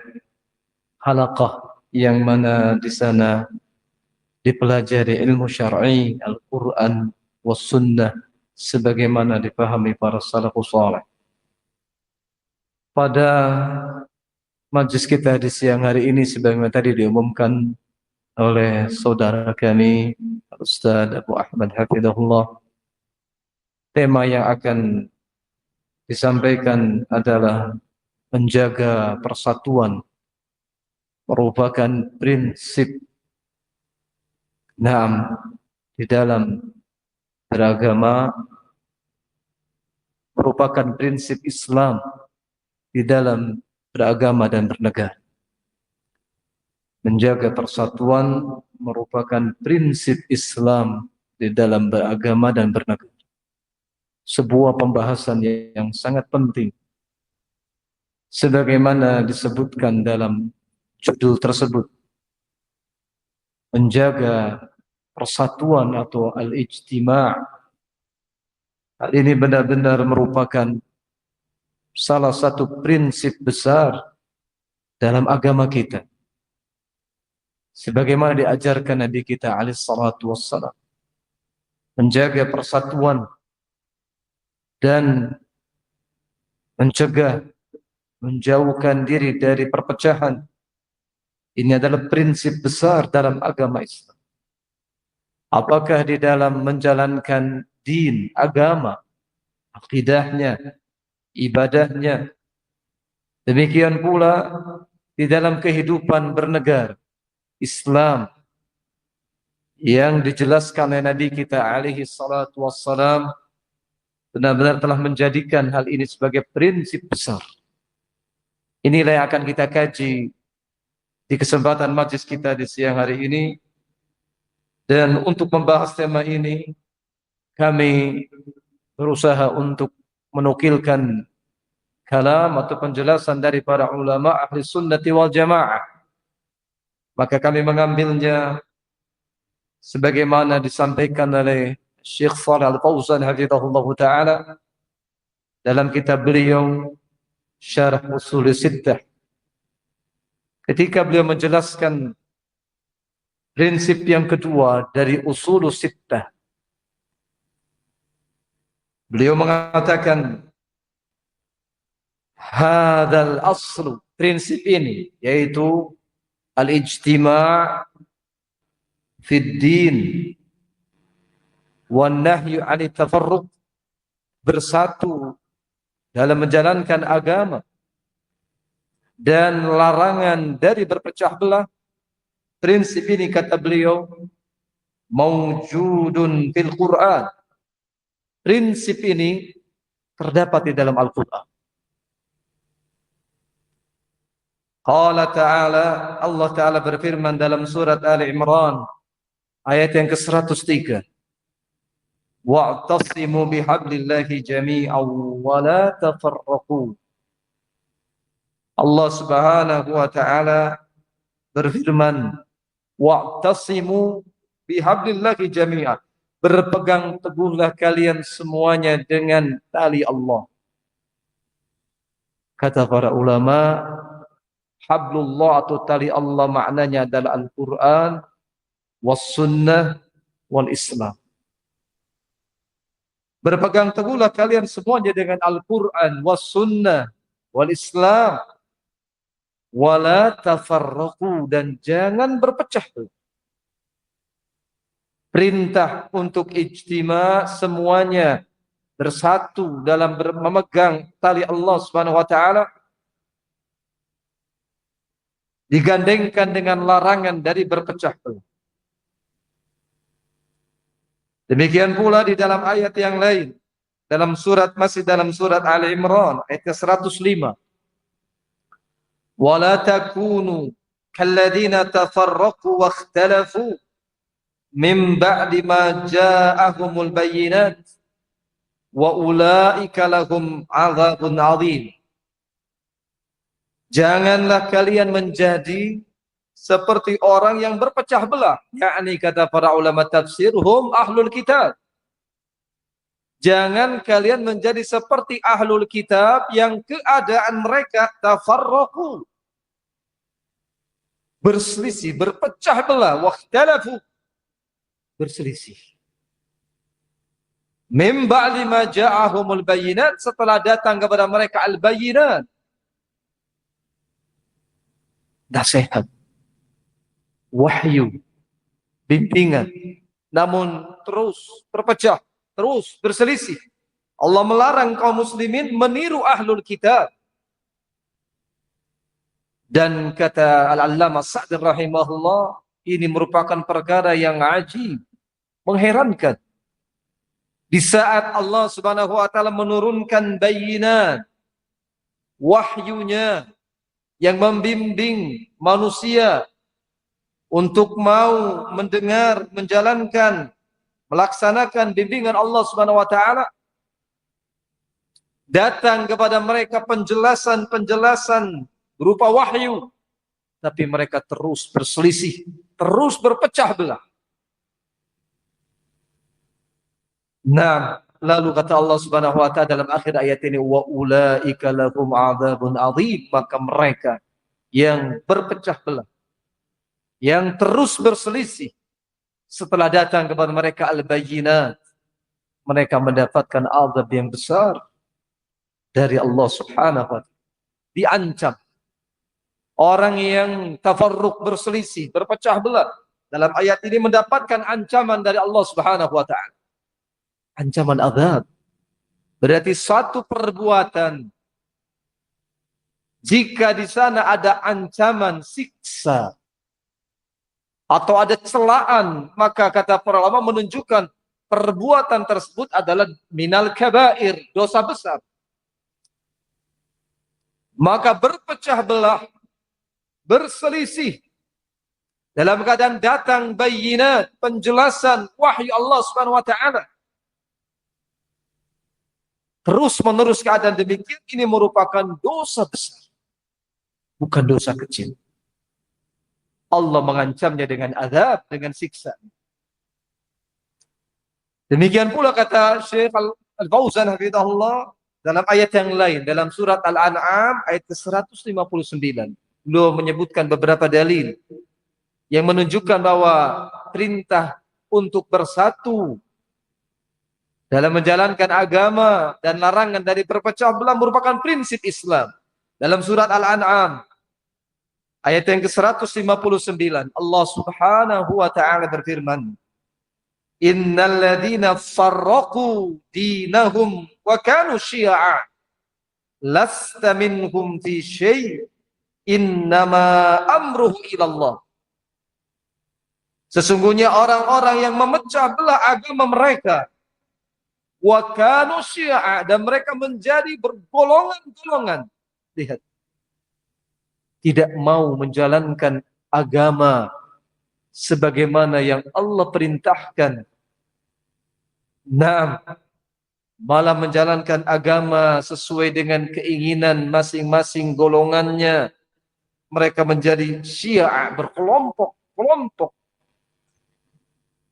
halaqah yang mana di sana dipelajari ilmu syar'i, Al-Quran was sunnah sebagaimana dipahami para salafus saleh. Pada majlis kita di siang hari ini sebagaimana tadi diumumkan, oleh saudara kami Ustaz Abu Ahmad Hafizahullah. Tema yang akan disampaikan adalah menjaga persatuan merupakan prinsip di dalam beragama, merupakan prinsip Islam di dalam beragama dan bernegara. Menjaga persatuan merupakan prinsip Islam di dalam beragama dan bernegara. Sebuah pembahasan yang sangat penting. Sebagaimana disebutkan dalam judul tersebut, menjaga persatuan atau al-ijtima'. Hal ini benar-benar merupakan salah satu prinsip besar dalam agama kita. Sebagaimana diajarkan Nabi kita alaihi salatu wassalam, menjaga persatuan dan mencegah, menjauhkan diri dari perpecahan. Ini adalah prinsip besar dalam agama Islam. Apakah di dalam menjalankan din, agama, akidahnya, ibadahnya, demikian pula di dalam kehidupan bernegara Islam yang dijelaskan oleh Nabi kita alaihi salatu wassalam, benar-benar telah menjadikan hal ini sebagai prinsip besar. Inilah yang akan kita kaji di kesempatan majlis kita di siang hari ini. Dan untuk membahas tema ini, kami berusaha untuk menukilkan kalam atau penjelasan dari para ulama ahli sunnati wal jamaah. Maka kami mengambilnya sebagaimana disampaikan oleh Syekh Shalih Al-Fauzan hafizahullah taala dalam kitab beliau Syarah Ushul Sittah. Ketika beliau menjelaskan prinsip yang kedua dari Ushul Sittah, beliau mengatakan hadzal aslu, prinsip ini yaitu al-ijtima' fid din wan nahyu 'anit tafarruq, bersatu dalam menjalankan agama dan larangan dari berpecah belah. Prinsip ini, kata beliau, mawjudun fil Quran. Prinsip ini terdapat di dalam Al-Quran. Qala ta'ala, Allah Ta'ala berfirman dalam surat Ali Imran ayat yang ke-103, wa'tasimu bihablillahi jami'an wa la tafarraqu. Allah Subhanahu wa taala berfirman, wa'tasimu bihablillahi jami'an, berpegang teguhlah kalian semuanya dengan tali Allah. Kata para ulama, hablullah atau tali Allah maknanya adalah Al-Quran, was sunnah, wal Islam. Berpegang teguhlah kalian semuanya dengan Al-Quran, was sunnah, wal Islam, wala tafarraqu, dan jangan berpecah belah. Perintah untuk ijtima, semuanya bersatu dalam memegang tali Allah Subhanahu wa taala, digandengkan dengan larangan dari berpecah belah. Demikian pula di dalam ayat yang lain, masih dalam surat Ali Imran ayat ke-105, wala takunu kalladzina tafarraqu wakhtalafu min ba'di ma ja'ahumul bayyinat wa ulaika lahum 'adzabun 'adzim. Janganlah kalian menjadi seperti orang yang berpecah belah, yakni kata para ulama tafsir, hum ahlul kitab. Jangan kalian menjadi seperti ahlul kitab yang keadaan mereka tafarraqu, berselisih, berpecah belah, wakhtalafu, berselisih. Mim ba'di ma ja'ahumul bayyinat, setelah datang kepada mereka al-bayyinat, nasihat, wahyu, bimbingan, namun terus berpecah, terus berselisih. Allah melarang kaum muslimin meniru ahlul kitab. Dan kata Al-Allamah Sa'di rahimahullah, ini merupakan perkara yang ajib, mengherankan. Di saat Allah Subhanahu wa taala menurunkan bayinat, wahyunya yang membimbing manusia untuk mau mendengar, menjalankan, melaksanakan bimbingan Allah Subhanahu wa taala, datang kepada mereka penjelasan-penjelasan berupa wahyu, tapi mereka terus berselisih, terus berpecah belah. Nah, lalu kata Allah Subhanahu wa taala dalam akhir ayat ini, wa ulaika lahum adzabun adzim, maka mereka yang berpecah belah, yang terus berselisih setelah datang kepada mereka al-bayyinat, mereka mendapatkan azab yang besar dari Allah Subhanahu wa taala. Diancam orang yang tafarruq, berselisih, berpecah belah, dalam ayat ini mendapatkan ancaman dari Allah Subhanahu wa taala. Ancaman azab. Berarti suatu perbuatan, jika di sana ada ancaman siksa atau ada celaan, maka kata para ulama menunjukkan perbuatan tersebut adalah minal kabair, dosa besar. Maka berpecah belah, berselisih dalam keadaan datang bayinat, penjelasan wahyu Allah Subhanahu wa taala, terus menerus keadaan demikian, ini merupakan dosa besar, bukan dosa kecil. Allah mengancamnya dengan azab, dengan siksa. Demikian pula kata Syekh Al-Fauzan hafizahullah dalam ayat yang lain, dalam surat Al-An'am ayat ke-159. Beliau menyebutkan beberapa dalil yang menunjukkan bahwa perintah untuk bersatu dalam menjalankan agama dan larangan dari berpecah belah merupakan prinsip Islam. Dalam surat Al-An'am ayat yang ke-159, Allah Subhanahu wa taala berfirman, innal ladzina farraqu dinahum wa kanu syi'a lasta minhum fi syai' innama amruhu ilallah. Sesungguhnya orang-orang yang memecah belah agama mereka, wa kanu syi'a, dan mereka menjadi bergolongan-golongan, lihat, tidak mau menjalankan agama sebagaimana yang Allah perintahkan. Nah, malah menjalankan agama sesuai dengan keinginan masing-masing golongannya. Mereka menjadi syi'a, berkelompok-kelompok.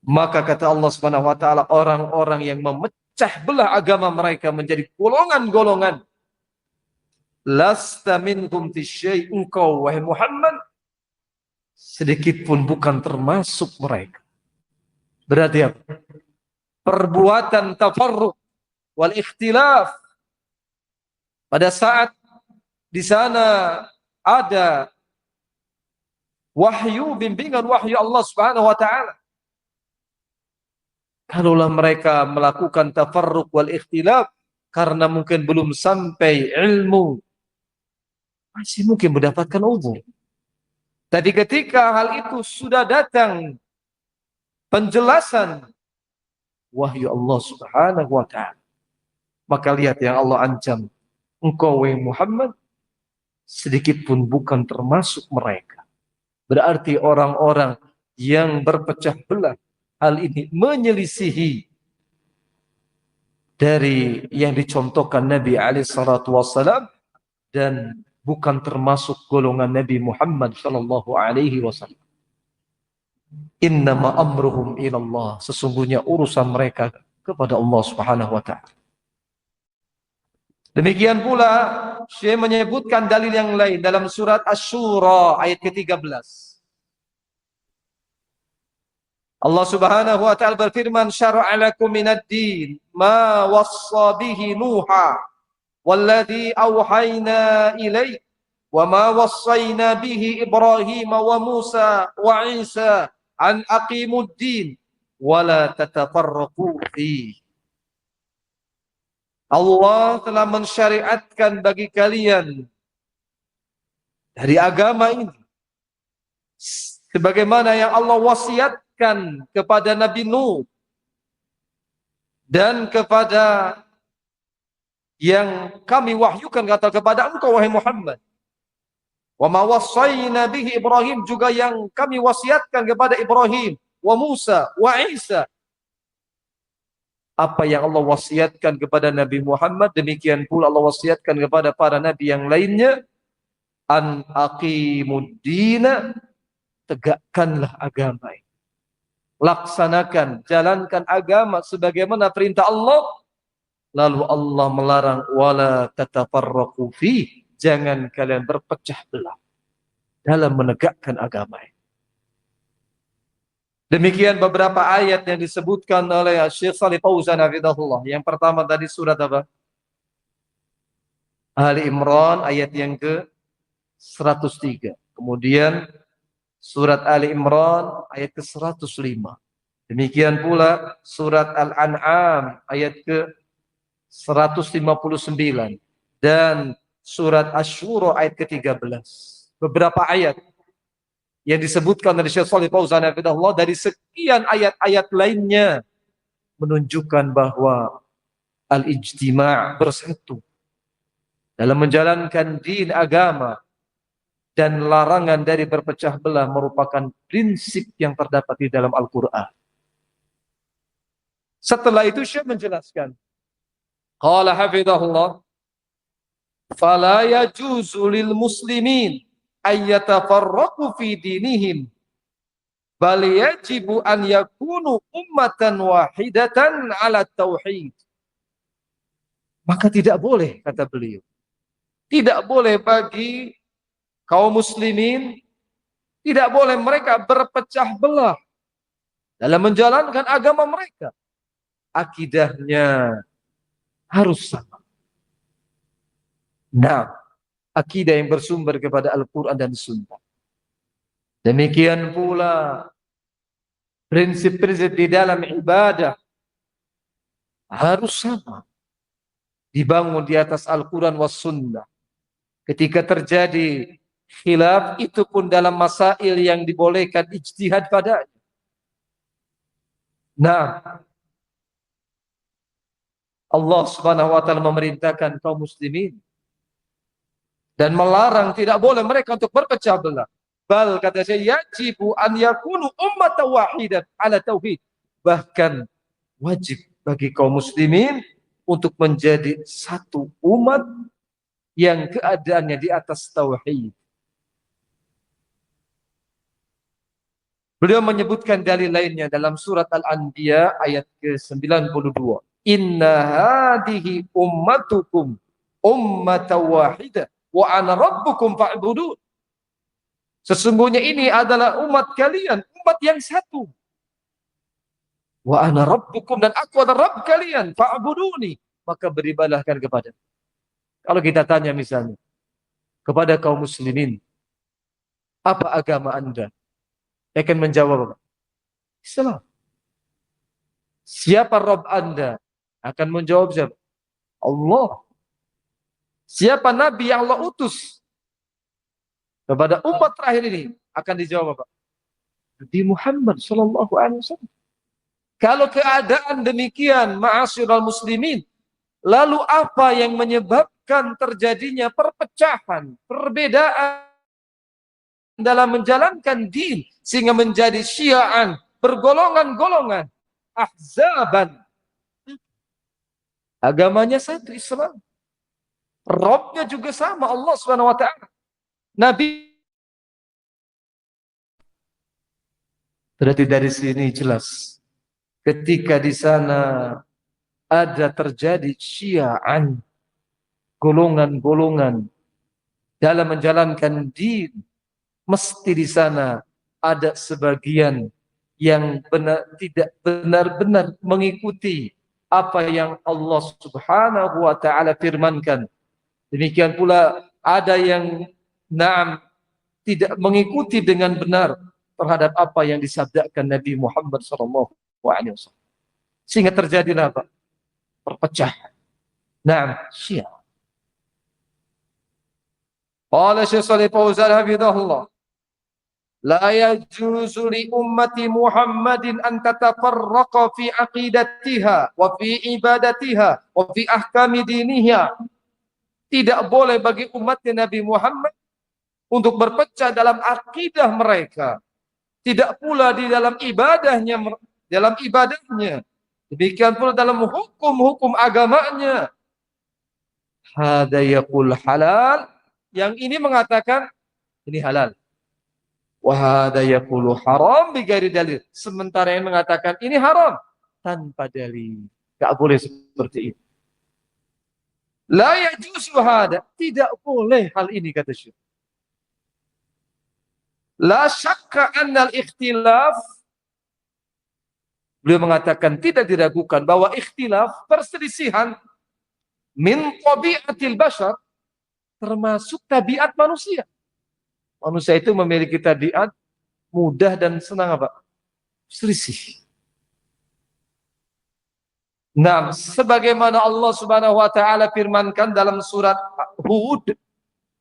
Maka kata Allah Subhanahu wa taala, orang-orang yang memecah belah agama mereka menjadi golongan-golongan, lasta minhum fi syai', engkau wahai Muhammad sedikit pun bukan termasuk mereka. Berarti apa? Perbuatan tafarruq wal ikhtilaf, pada saat di sana ada wahyu, bimbingan wahyu Allah Subhanahu wa taala, kalaulah mereka melakukan tafarruq wal ikhtilaf karena mungkin belum sampai ilmu, masih mungkin mendapatkan uzur. Tapi ketika hal itu sudah datang penjelasan wahyu Allah Subhanahu wa taala, maka lihat yang Allah ancam, engkau wahai Muhammad sedikit pun bukan termasuk mereka. Berarti orang-orang yang berpecah belah, hal ini menyelisihi dari yang dicontohkan Nabi alaihi salatu wassalam, dan bukan termasuk golongan Nabi Muhammad sallallahu alaihi wasallam. Innama amruhum ilallah, sesungguhnya urusan mereka kepada Allah Subhanahu wa taala. Demikian pula Syekh menyebutkan dalil yang lain dalam surat Asy-Syura ayat ke-13. Allah Subhanahu wa taala berfirman, syara'a lakum minad din ma wassa bihi Nuha walladzi auhayna ilaik wa ma wassayna bihi Ibrahim wa Musa wa Isa an aqimud din wa la tatafarraqu fi. Allah telah mensyariatkan bagi kalian dari agama ini sebagaimana yang Allah wasiatkan kepada Nabi Nuh dan kepada yang kami wahyukan kata kepada engkau wahai Muhammad. Wa ma wassayna bihi Ibrahim, juga yang kami wasiatkan kepada Ibrahim, wa Musa, wa Isa. Apa yang Allah wasiatkan kepada Nabi Muhammad, demikian pula Allah wasiatkan kepada para nabi yang lainnya. An aqimuddina, tegakkanlah agama ini. Laksanakan, jalankan agama sebagaimana perintah Allah. Lalu Allah melarang wala tatafarraqu fi, jangan kalian berpecah belah dalam menegakkan agama ini. Demikian beberapa ayat yang disebutkan oleh Syekh Shalih Fauzan hafizahullah. Yang pertama tadi surat apa? Ali Imran ayat yang ke 103. Kemudian surat Ali Imran ayat ke 105. Demikian pula surat Al-An'am ayat ke 159 dan surat Asy-Syura ayat ke-13. Beberapa ayat yang disebutkan oleh Syekh Shalih Fauzan hafizahullah dari sekian ayat-ayat lainnya menunjukkan bahwa al-ijtima' bersatu dalam menjalankan din agama dan larangan dari berpecah belah merupakan prinsip yang terdapat di dalam Al-Qur'an. Setelah itu Syekh menjelaskan, qala hafizahullah, fala yajuzu lil muslimin ayyatafarraqu fi dinihim bal yajibu an yakunu ummatan wahidatan ala tauhid. Maka tidak boleh, kata beliau, tidak boleh bagi kaum muslimin, tidak boleh mereka berpecah belah dalam menjalankan agama mereka. Akidahnya harus sama. Nah, akidah yang bersumber kepada Al-Quran dan Sunnah. Demikian pula prinsip-prinsip di dalam ibadah harus sama, dibangun di atas Al-Quran was Sunnah. Ketika terjadi khilaf, itu pun dalam masail yang dibolehkan ijtihad padanya. Nah, Allah Subhanahu wa taala memerintahkan kaum muslimin dan melarang tidak boleh mereka untuk berpecah belah. Bal, kata saya, yajibu an yakunu ummatan wahidat ala tauhid. Bahkan wajib bagi kaum muslimin untuk menjadi satu umat yang keadaannya di atas tauhid. Beliau menyebutkan dalil lainnya dalam surat Al-Anbiya ayat ke-92. Inna hadhihi ummatukum ummatan wahidah wa ana rabbukum fa'budun. Sesungguhnya ini adalah umat kalian, umat yang satu. Wa ana rabbukum, dan aku adalah Rabb kalian, fa'buduni, maka beribadahkan kepada. Kalau kita tanya misalnya kepada kaum muslimin, apa agama Anda? Dia akan menjawab apa? Islam. Siapa Rabb Anda? Akan menjawab siapa? Allah. Siapa Nabi yang Allah utus kepada umat terakhir ini? Akan dijawab apa? Nabi Muhammad sallallahu alaihi wasallam. Kalau keadaan demikian, ma'asyiral muslimin, lalu apa yang menyebabkan terjadinya perpecahan, perbedaan dalam menjalankan din sehingga menjadi syiaan, bergolongan-golongan, ahzaban? Agamanya satu, Islam. Rabbnya juga sama, Allah Subhanahu wa taala. Nabi. Berarti dari sini jelas, ketika di sana ada terjadi syiaan, golongan-golongan dalam menjalankan din, mesti di sana ada sebagian yang tidak benar-benar mengikuti apa yang Allah Subhanahu wa taala firmankan. Demikian pula ada yang Naam, tidak mengikuti dengan benar terhadap apa yang disabdakan Nabi Muhammad SAW. Sehingga terjadilah apa? Perpecahan. Naam, Syiah. Qala Syekh Shalih Fauzan hafizahullah, la yajuzu li ummati Muhammadin an tatafarraqa fi aqidatiha wa fi ibadatiha wa fi ahkami diniha. Tidak boleh bagi umatnya Nabi Muhammad untuk berpecah dalam akidah mereka, tidak pula di dalam ibadahnya, demikian pula dalam hukum-hukum agamanya. Hada yaqul halal, yang ini mengatakan ini halal. Wa hada yaqulu haram bighairi dalil, sementara yang mengatakan ini haram tanpa dalil. Enggak boleh seperti itu. La yajuzu hada, tidak boleh hal ini, kata Syekh. La syakka annal ikhtilaf, beliau mengatakan tidak diragukan bahwa ikhtilaf, perselisihan, min tabiatil bashar, termasuk tabiat manusia. Manusia itu memiliki tabiat mudah dan senang apa? Selisih. Nah, sebagaimana Allah Subhanahu wa taala firmankan dalam surat Hud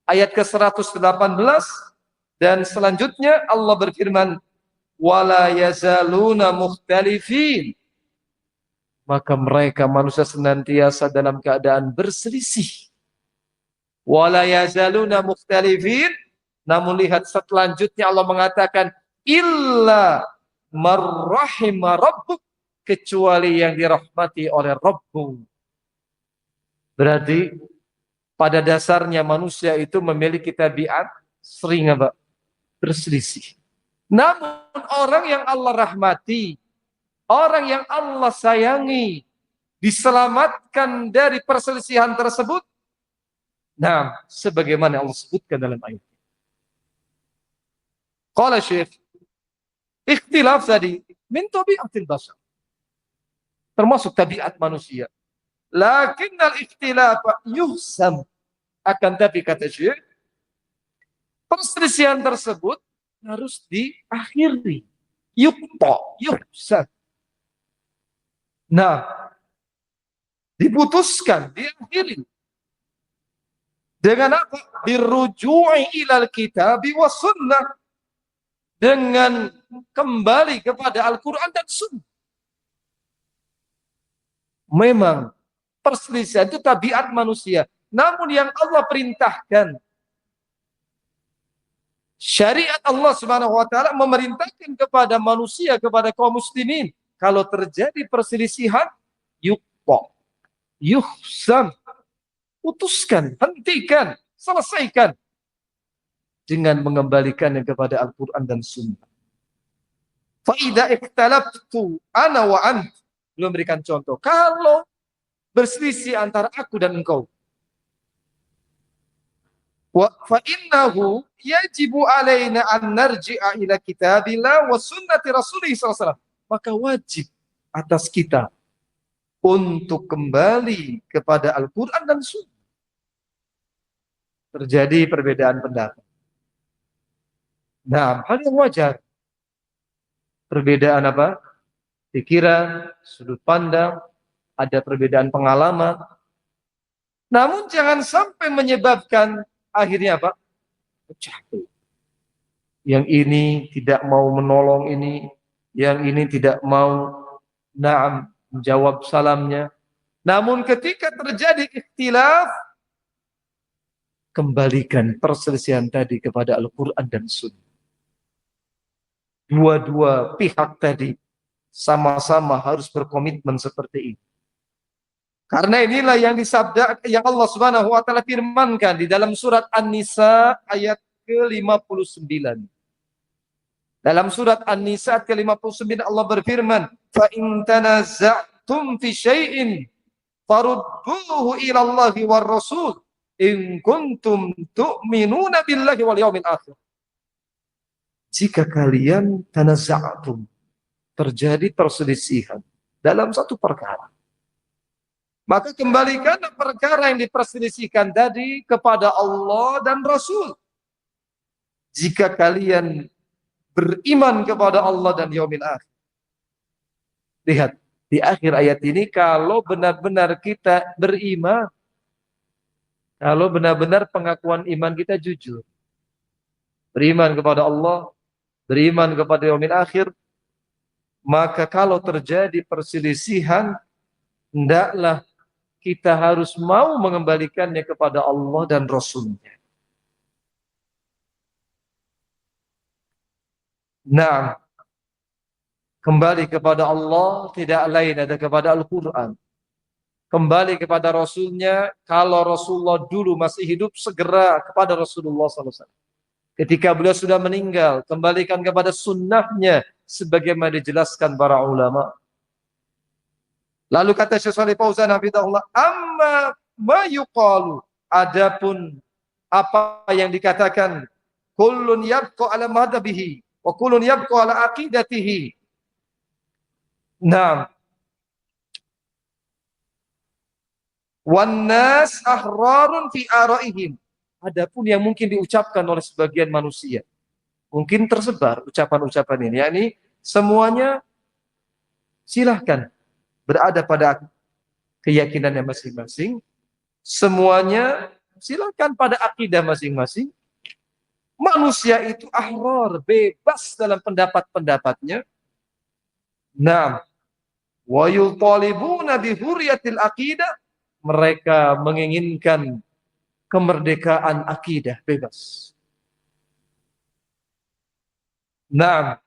ayat ke-118 dan selanjutnya Allah berfirman, wala yazaluna mukhtalifin, maka mereka manusia senantiasa dalam keadaan berselisih. Wala yazaluna mukhtalifin, namun lihat selanjutnya Allah mengatakan illa marrahima rabbuk, kecuali yang dirahmati oleh Rabbmu. Berarti pada dasarnya manusia itu memiliki tabiat sering apa? Berselisih. Namun orang yang Allah rahmati, orang yang Allah sayangi, diselamatkan dari perselisihan tersebut. Nah, sebagaimana Allah sebutkan dalam ayat. Qala Syekh, ikhtilaf tadi min tabiatil bashar, termasuk tabiat manusia. Lakinnal ikhtilaf yuhsam, akan tapi kata Syekh, perselisihan tersebut harus diakhiri. Yuhsam. Nah, diputuskan, diakhiri. Dengan apa? Birruju'i ilal kitabi wa sunnah. Dengan kembali kepada Al-Quran dan Sunnah. Memang perselisihan itu tabiat manusia. Namun yang Allah perintahkan, syariat Allah Subhanahu wa taala memerintahkan kepada manusia, kepada kaum muslimin, kalau terjadi perselisihan, yuhsam, putuskan, hentikan, selesaikan dengan mengembalikannya kepada Al-Quran dan Sunnah. Fa idza ikhtalaftu ana wa ant, belum berikan contoh. Kalau berselisih antara aku dan engkau, fa innahu yajibu alaina an narji'a ila kitabillah wa sunnati rasulih sallallahu alaihi wasallam, maka wajib atas kita untuk kembali kepada Al-Quran dan Sunnah. Terjadi perbedaan pendapat. Nah, hal yang wajar. Perbedaan apa? Pikiran, sudut pandang, ada perbedaan pengalaman. Namun jangan sampai menyebabkan akhirnya apa? Pecah. Yang ini tidak mau menolong ini, yang ini tidak mau menjawab salamnya. Namun ketika terjadi ikhtilaf, kembalikan perselisihan tadi kepada Al-Quran dan Sunnah. Dua-dua pihak tadi sama-sama harus berkomitmen seperti ini. Karena inilah yang yang Allah Subhanahu wa taala firmankan di dalam surat An-Nisa ayat ke-59. Dalam surat An-Nisa ke-59 Allah berfirman, "Fa in tanaza'tum fi syai'in farudduhu ila Allahi war Rasul in kuntum tu'minuna billahi wal yawmil akhir." Jika kalian tanaza'tum, terjadi perselisihan dalam satu perkara, maka kembalikan perkara yang diperselisihkan tadi kepada Allah dan Rasul. jika kalian beriman kepada Allah dan yaumil akhir. Lihat, di akhir ayat ini, kalau benar-benar kita beriman, kalau benar-benar pengakuan iman kita jujur, beriman kepada Allah, beriman kepada yaumil akhir, maka kalau terjadi perselisihan, hendaklah kita harus mau mengembalikannya kepada Allah dan Rasul-Nya. Nah, kembali kepada Allah tidak lain ada kepada Al-Quran. Kembali kepada Rasul-Nya, kalau Rasulullah dulu masih hidup, segera kepada Rasulullah SAW. Ketika beliau sudah meninggal, kembalikan kepada sunnahnya, sebagaimana dijelaskan para ulama. Lalu kata Syekh Shalih Fauzan hafizahullah, amma ma yuqalu, adapun apa yang dikatakan, kullun yabqa ala madhabihi wa kullun yabqa ala aqidatihi. Nah, wan nas ahrarun fi araihim. Adapun yang mungkin diucapkan oleh sebagian manusia, mungkin tersebar ucapan-ucapan ini, yakni semuanya silahkan berada pada keyakinannya masing-masing, semuanya silahkan pada akidah masing-masing. Manusia itu ahrar, bebas dalam pendapat-pendapatnya. Nah, wa yutalibuna bi hurriyatil aqidah, mereka menginginkan kemerdekaan akidah, bebas. Nah,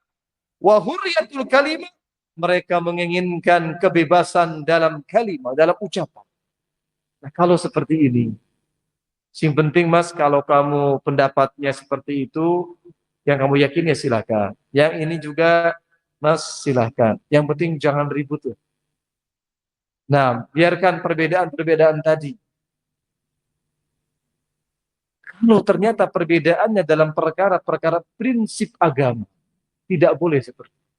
wa hurriyatul kalimah, mereka menginginkan kebebasan dalam kalimat, dalam ucapan. Nah, kalau seperti ini, yang penting Mas, kalau kamu pendapatnya seperti itu, yang kamu yakin ya silakan. Yang ini juga Mas silakan. Yang penting jangan ribut tuh. Nah, biarkan perbedaan-perbedaan tadi. Kalau ternyata perbedaannya dalam perkara-perkara prinsip agama, tidak boleh seperti itu.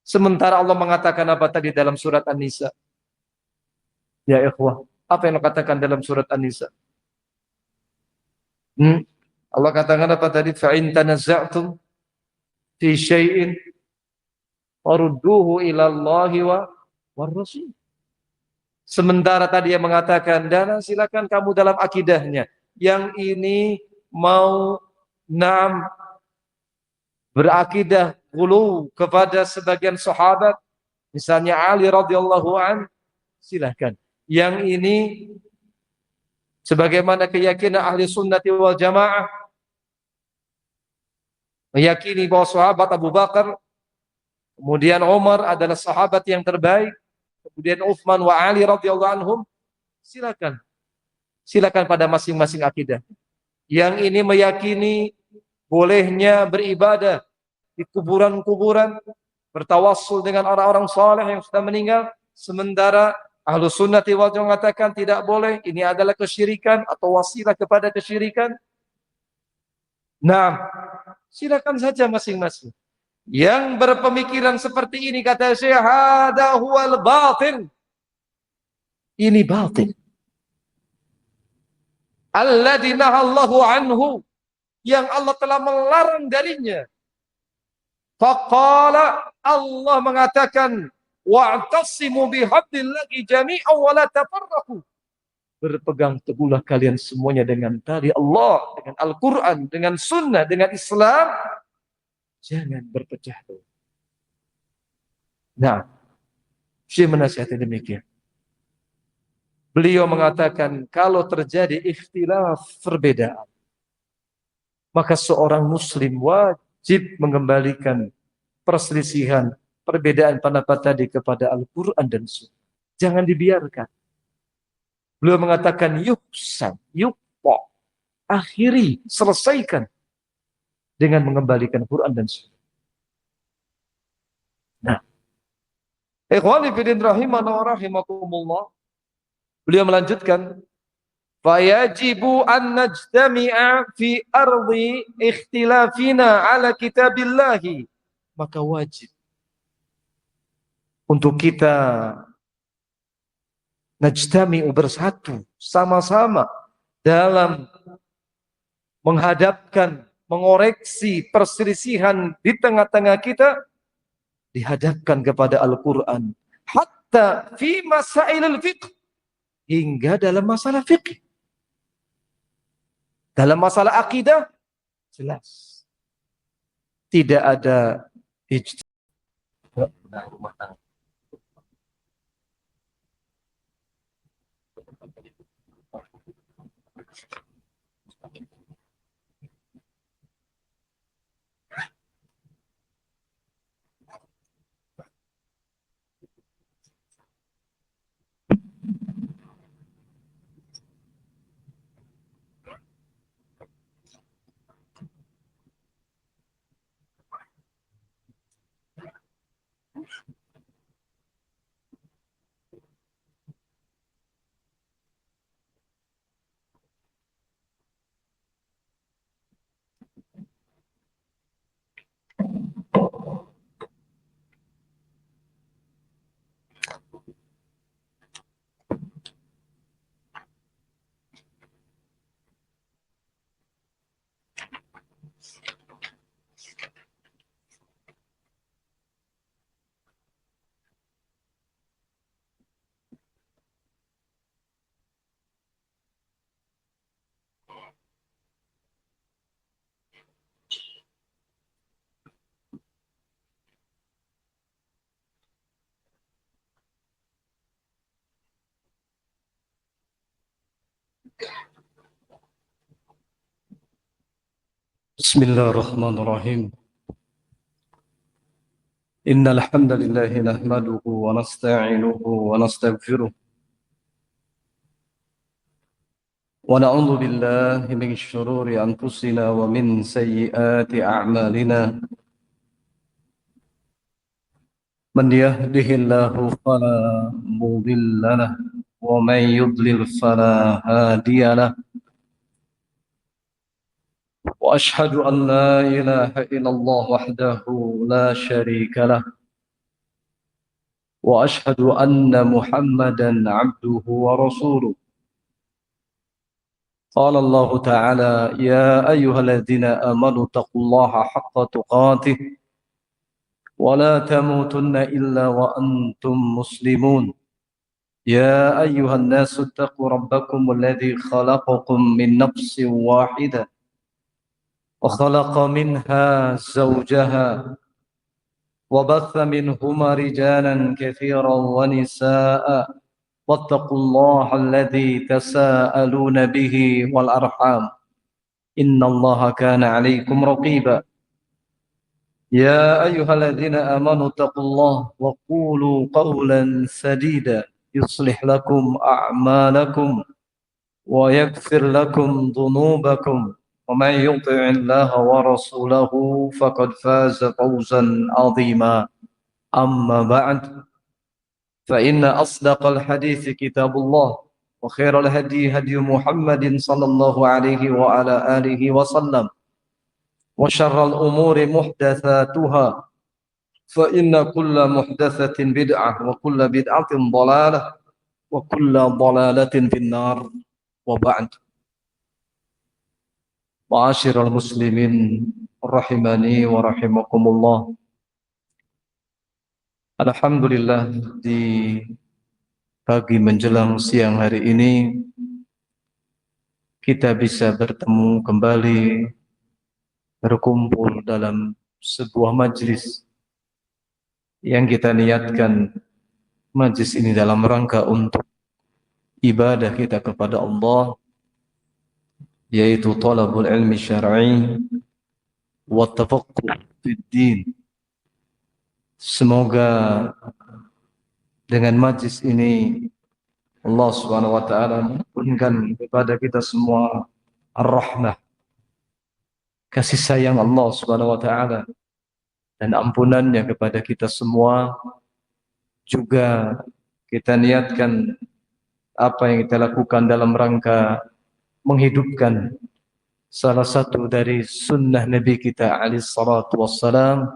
Sementara Allah mengatakan apa tadi dalam surat An-Nisa? Ya ikhwah, apa yang Allah katakan dalam surat An-Nisa? Allah katakan apa tadi? Fa'in tanazza'tum fi syai'in farudduhu ila Allahi wa Rasul. Sementara tadi yang mengatakan, dan silakan kamu dalam akidahnya. Yang ini mau berakidah ghulu kepada sebagian sahabat, misalnya Ali radhiyallahu an, silakan. Yang ini sebagaimana keyakinan ahli sunnati wal jamaah, meyakini bahwa sahabat Abu Bakar, kemudian Umar adalah sahabat yang terbaik, kemudian Utsman wa Ali radhiyallahu anhum, silakan. Silakan pada masing-masing akidah. Yang ini meyakini bolehnya beribadah di kuburan-kuburan, bertawassul dengan orang-orang saleh yang sudah meninggal, sementara ahlu sunnati wal jamaah mengatakan tidak boleh, ini adalah kesyirikan atau wasilah kepada kesyirikan. Nah, silakan saja masing-masing. Yang berpemikiran seperti ini, kata Syekh, hada huwal batil. Ini batil. Alladzi nahallahu anhu, yang Allah telah melarang darinya. Faqala, Allah mengatakan, wa'tasimu bihablillahi jami'an wa la tafarraqu. Berpegang teguhlah kalian semuanya dengan tali Allah, dengan Al-Quran, dengan sunnah, dengan Islam. Jangan berpecah belah. Nah, Syekh menasihati demikian. Beliau mengatakan, kalau terjadi ikhtilaf, perbedaan, maka seorang muslim wajib mengembalikan perselisihan, perbedaan pendapat tadi kepada Al-Quran dan Sunnah. Jangan dibiarkan. Beliau mengatakan, yuksan, yukpo, akhiri, selesaikan dengan mengembalikan Quran dan Sunnah. Nah, ikhwani fillah rahimana wa rahimakumullah, beliau melanjutkan, fayajibu an najtami'a fi ardi ikhtilafina ala kitabillahi, maka wajib untuk kita najtami'u, bersatu sama-sama dalam menghadapkan, mengoreksi perselisihan di tengah-tengah kita, dihadapkan kepada Al-Quran. Hatta fi masailul fiqh, hingga dalam masalah fiqh. Dalam masalah akidah, jelas. Tidak ada ijtihad rumah tangga. Bismillahirrahmanirrahim. Innal hamdalillah nahmaduhu wa nasta'inuhu wa nastaghfiruh wa na'udzu billahi min shururi anfusina wa min sayyiati a'malina. Man yahdihillahu fala mudilla lahu wa man yudlil fala hadiya lahu. Wa ashhadu an la ilaha illallah wahdahu la syarika lahu. وأشهد أن محمدا عبده ورسوله. قال الله تعالى: يا أيها الذين آمنوا اتقوا الله حق تقاته ولا تموتن إلا وأنتم مسلمون. يا أيها الناس اتقوا ربكم الذي خلقكم من نفس واحدة وخلق منها زوجها وبث منهما رجالا كثيرا ونساء واتقوا الله الذي تساءلون به والأرحام إن الله كان عليكم رقيبا. يا أيها الذين آمنوا اتقوا الله وقولوا قولا سديدا يصلح لكم أعمالكم ويغفر لكم ذنوبكم ومن يطع الله ورسوله فقد فاز فوزا عظيما. أما بعد، فإن أصدق الحديث كتاب الله وخير الهدي هدي محمد صلى الله عليه وعلى آله وسلم وشر الأمور محدثاتها فإن كل محدثة بدعة وكل بدعة ضلالة وكل ضلالة في النار. وبعد، معاشر المسلمين rahimani wa rahimakumullah. Alhamdulillah, di pagi menjelang siang hari ini kita bisa bertemu kembali, berkumpul dalam sebuah majlis yang kita niatkan majlis ini dalam rangka untuk ibadah kita kepada Allah, yaitu talabul ilmi syar'i wa tafaqquh fid din. Semoga dengan majlis ini Allah Subhanahu wa taala menurunkan kepada kita semua ar-rahmah, kasih sayang Allah Subhanahu wa taala dan ampunannya kepada kita semua. Juga kita niatkan apa yang kita lakukan dalam rangka menghidupkan salah satu dari sunnah Nabi kita alaihi salatu wassalam,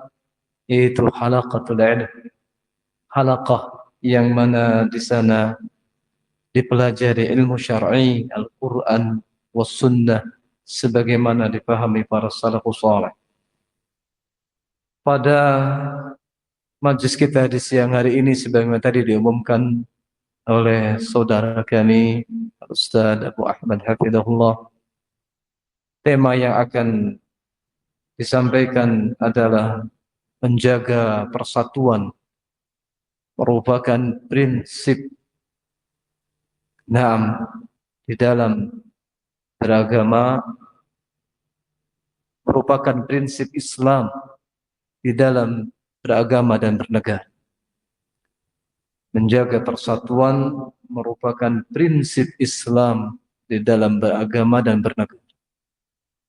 yaitu halaqatul ilm, halaqah yang mana di sana dipelajari ilmu syar'i, Al-Quran was sunnah, sebagaimana dipahami para salafus saleh. Pada majlis kita di siang hari ini sebagaimana tadi diumumkan oleh saudara kami Ustaz Abu Ahmad Hafizahullah, tema yang akan disampaikan adalah menjaga persatuan merupakan prinsip di dalam beragama, merupakan prinsip Islam di dalam beragama dan bernegara. Menjaga persatuan merupakan prinsip Islam di dalam beragama dan bernegara.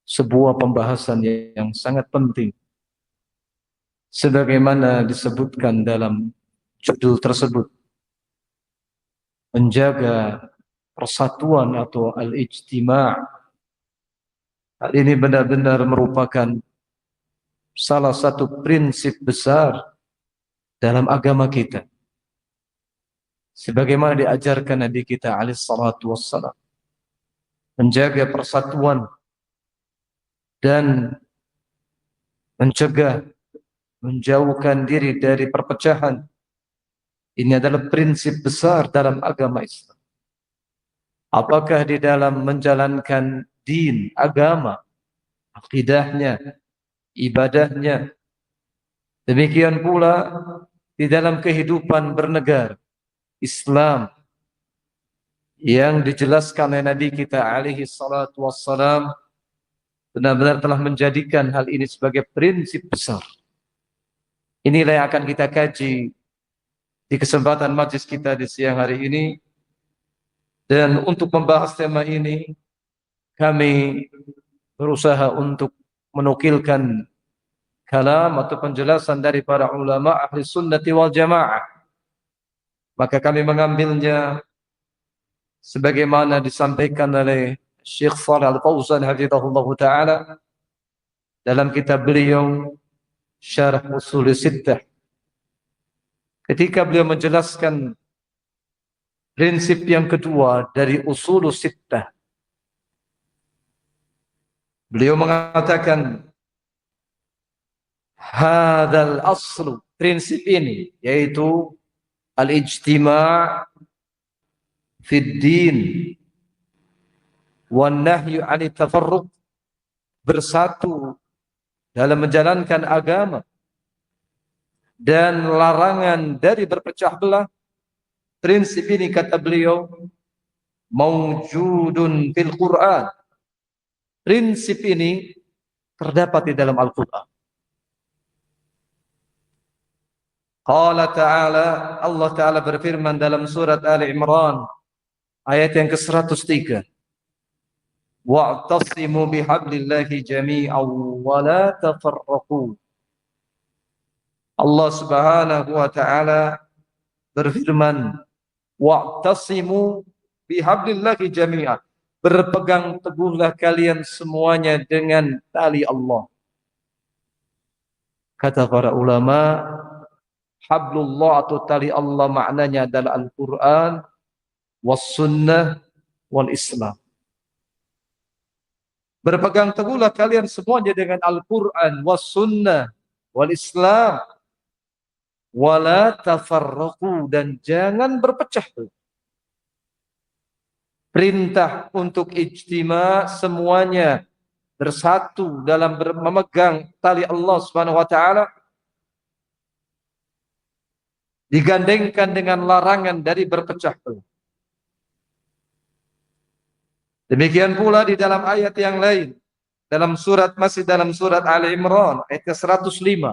Sebuah pembahasan yang sangat penting, sebagaimana disebutkan dalam judul tersebut, menjaga persatuan atau al-ijtima'. Hal ini benar-benar merupakan salah satu prinsip besar dalam agama kita, sebagaimana diajarkan Nabi kita alaihi salatu wassalam. Menjaga persatuan dan mencegah, menjauhkan diri dari perpecahan. Ini adalah prinsip besar dalam agama Islam. Apakah di dalam menjalankan din, agama, akidahnya, ibadahnya, demikian pula di dalam kehidupan bernegara Islam yang dijelaskan oleh Nabi kita alaihi salatu wassalam, benar-benar telah menjadikan hal ini sebagai prinsip besar. Inilah yang akan kita kaji di kesempatan majlis kita di siang hari ini. Dan untuk membahas tema ini, kami berusaha untuk menukilkan kalam atau penjelasan dari para ulama ahli sunnati wal jamaah. Maka kami mengambilnya sebagaimana disampaikan oleh Syekh Shalih Al-Fauzan hafizahullah ta'ala dalam kitab beliau Syarah Ushul Sittah, ketika beliau menjelaskan prinsip yang kedua dari Ushul Sittah. Beliau mengatakan hadzal aslu, prinsip ini yaitu al-ijtima' fid din wan nahyu 'anit tafarruq, bersatu dalam menjalankan agama dan larangan dari berpecah belah. Prinsip ini, kata beliau, mawjudun fil Quran. Prinsip ini terdapat di dalam Al-Quran. Qala ta'ala, Allah Ta'ala berfirman dalam surat Ali Imran ayat yang ke-103, wa'tasimu bihablillahi jami'an wa la tafarraqu. Allah Subhanahu wa Ta'ala berfirman, wa'tasimu bihablillahi jami'an, berpegang teguhlah kalian semuanya dengan tali Allah. Kata para ulama, hablullah atau tali Allah maknanya adalah Al-Quran, was sunnah, wal Islam. Berpegang teguhlah kalian semuanya dengan Al-Quran, was sunnah, wal Islam, wala tafarraqu, dan jangan berpecah belah. Perintah untuk ijtima, semuanya bersatu dalam memegang tali Allah Subhanahu wa Ta'ala, digandengkan dengan larangan dari berpecah belah. Demikian pula di dalam ayat yang lain, masih dalam surat Ali Imran ayat ke-105,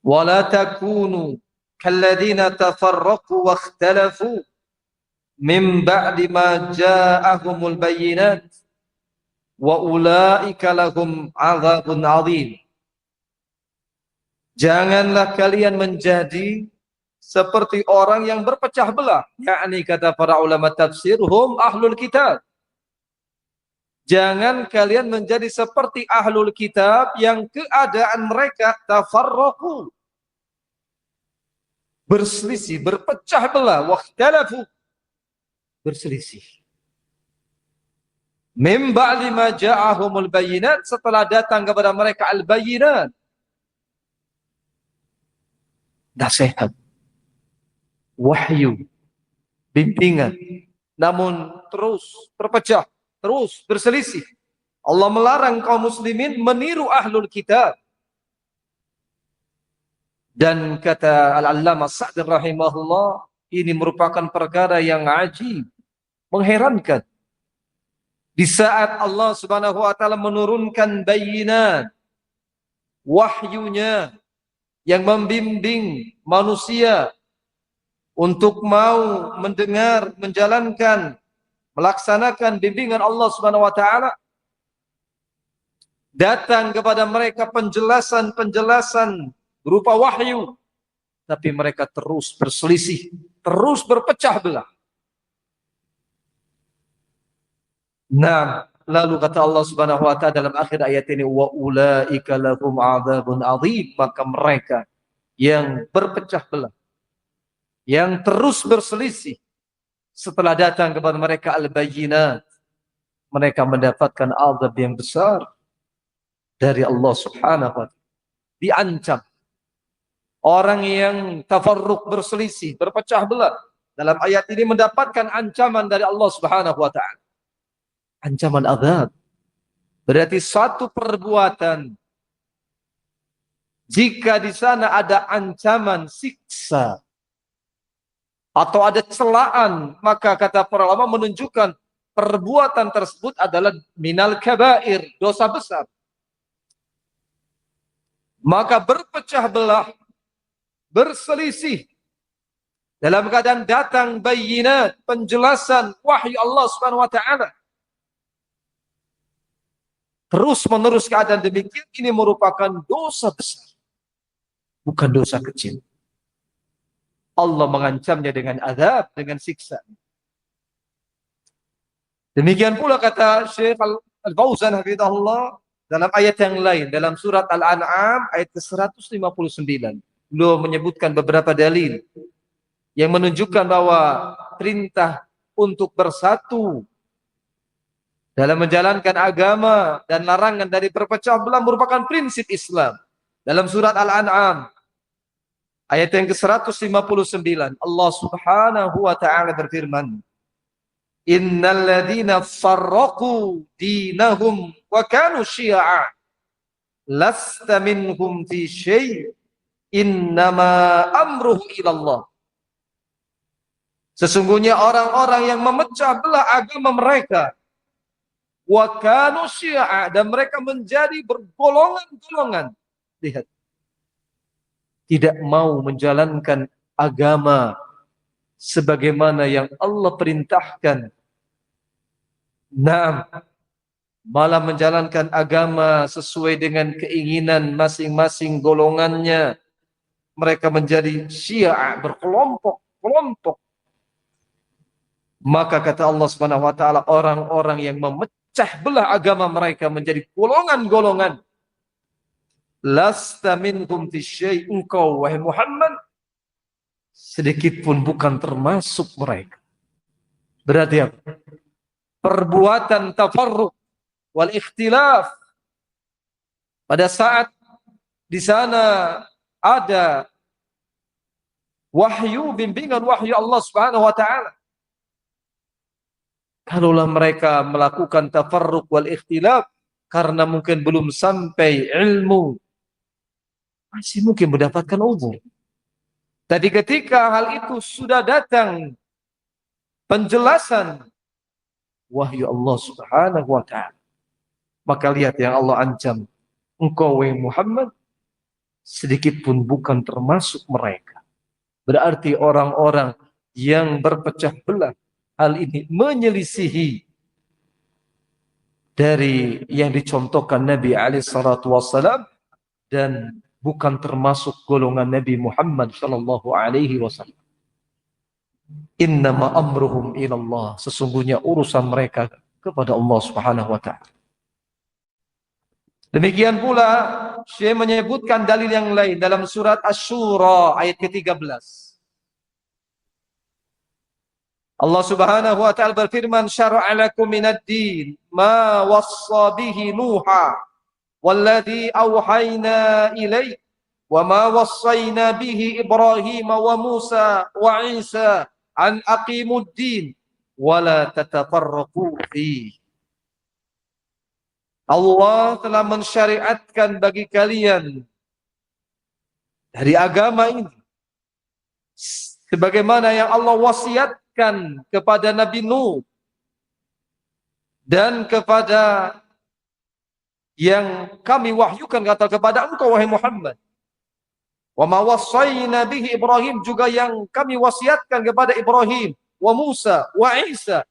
wala takunu kalladzina tafarraqu wakhtalafu min ba'di ma ja'ahumul bayyinat wa ulaika lahum 'adzabun 'adzim. Janganlah kalian menjadi seperti orang yang berpecah belah, yakni kata para ulama tafsir, hum ahlul kitab. Jangan kalian menjadi seperti ahlul kitab yang keadaan mereka tafarraqu, berselisih, berpecah belah, wakhtalafu, berselisih. Mim ba'di ma ja'ahumul bayyinat, setelah datang kepada mereka al-bayyinat, nasihat, wahyu, bimbingan, namun terus berpecah, terus berselisih. Allah melarang kaum muslimin meniru ahlul kitab. Dan kata Al-Allamah Sa'di rahimahullah, ini merupakan perkara yang ajib, mengherankan. Di saat Allah Subhanahu wa taala menurunkan bayyinat, wahyunya yang membimbing manusia untuk mau mendengar, menjalankan, melaksanakan bimbingan Allah Subhanahu wa taala, datang kepada mereka penjelasan-penjelasan berupa wahyu, tapi mereka terus berselisih, terus berpecah belah. Nah, lalu kata Allah Subhanahu wa taala dalam akhir ayat ini, wa ulaika lahum adzabun adzim, maka mereka yang berpecah belah, yang terus berselisih, setelah datang kepada mereka al-bayyinat, mereka mendapatkan azab yang besar dari Allah Subhanahu wa taala. Diancam. Orang yang tafarruq, berselisih, berpecah belah, dalam ayat ini mendapatkan ancaman dari Allah Subhanahu wa taala. Ancaman azab. Berarti satu perbuatan, jika di sana ada ancaman siksa atau ada celaan, maka kata para ulama menunjukkan perbuatan tersebut adalah minal kabair, dosa besar. Maka berpecah belah, berselisih, dalam keadaan datang bayyinat, penjelasan wahyu Allah Subhanahu wa taala, terus menerus keadaan demikian, ini merupakan dosa besar, bukan dosa kecil. Allah mengancamnya dengan azab, dengan siksa. Demikian pula kata Syekh Al-Fauzan hafizahullah dalam ayat yang lain, dalam surat Al-An'am ayat ke-159. Beliau menyebutkan beberapa dalil yang menunjukkan bahwa perintah untuk bersatu dalam menjalankan agama dan larangan dari berpecah belah merupakan prinsip Islam. Dalam surat Al-An'am ayat yang ke-159, Allah Subhanahu wa taala berfirman, innal ladzina farraqu dinahum wa kanu syi'a lasta minhum fi syai' innama amruhu ilallah. Sesungguhnya orang-orang yang memecah belah agama mereka, wa kanu syi'a, dan mereka menjadi bergolongan-golongan, lihat, tidak mau menjalankan agama sebagaimana yang Allah perintahkan. Nah, malah menjalankan agama sesuai dengan keinginan masing-masing golongannya. Mereka menjadi syi'a, berkelompok-kelompok. Maka kata Allah Subhanahu wa taala, orang-orang yang memecah belah agama mereka menjadi golongan-golongan, lasta minhum fi syai', engkau wahai Muhammad sedikit pun bukan termasuk mereka. Berarti apa? Perbuatan tafarruq wal ikhtilaf, pada saat di sana ada wahyu, bimbingan wahyu Allah Subhanahu wa taala, kalaulah mereka melakukan tafarruq wal ikhtilaf karena mungkin belum sampai ilmu, masih mungkin mendapatkan uzur. Tapi ketika hal itu sudah datang penjelasan wahyu Allah Subhanahu wa taala, maka lihat yang Allah ancam, engkau wahai Muhammad sedikit pun bukan termasuk mereka. Berarti orang-orang yang berpecah belah, hal ini menyelisihi dari yang dicontohkan Nabi alaihi salatu wassalam dan bukan termasuk golongan Nabi Muhammad sallallahu alaihi wasallam. Innama amruhum ilallah, sesungguhnya urusan mereka kepada Allah Subhanahu wa taala. Demikian pula Syekh menyebutkan dalil yang lain dalam surat Asy-Syura ayat ke-13. Allah Subhanahu wa taala berfirman, "Syara'a lakum minad din ma wassa bihi Nuha walladzi auhayna ilaik wa ma wassayna bihi Ibrahim wa Musa wa Isa an aqimud din wa la tatafarraqu fihi." Allah telah mensyariatkan bagi kalian dari agama ini sebagaimana yang Allah wasiatkan kepada Nabi Nuh dan kepada yang kami wahyukan kata kepada engkau wahai Muhammad. Wa ma wassayna bihi Ibrahim, juga yang kami wasiatkan kepada Ibrahim, wa Musa, wa Isa.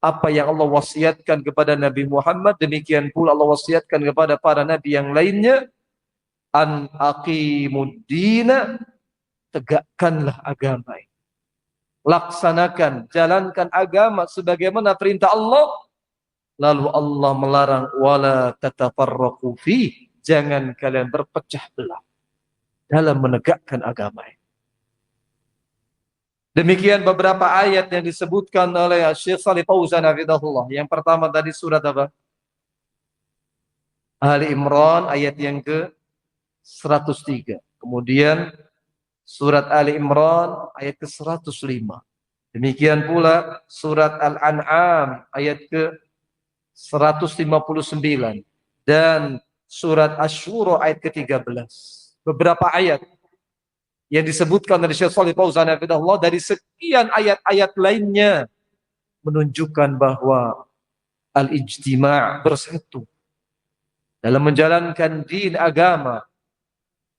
Apa yang Allah wasiatkan kepada Nabi Muhammad, demikian pula Allah wasiatkan kepada para nabi yang lainnya. An aqimuddina, tegakkanlah agama ini. Laksanakan, jalankan agama sebagaimana perintah Allah. Lalu Allah melarang wala tatafarraqu fi, jangan kalian berpecah belah dalam menegakkan agama ini. Demikian beberapa ayat yang disebutkan oleh Syekh Shalih Fauzan hafizahullah. Yang pertama tadi surat apa? Ali Imran ayat yang ke-103. Kemudian surat Ali Imran ayat ke-105. Demikian pula surat Al-An'am ayat ke-159 dan surat Asy-Syura ayat ke-13. Beberapa ayat yang disebutkan dari Syekh Shalih Fauzan hafizahullah dari sekian ayat-ayat lainnya menunjukkan bahwa al-ijtima' bersatu dalam menjalankan din agama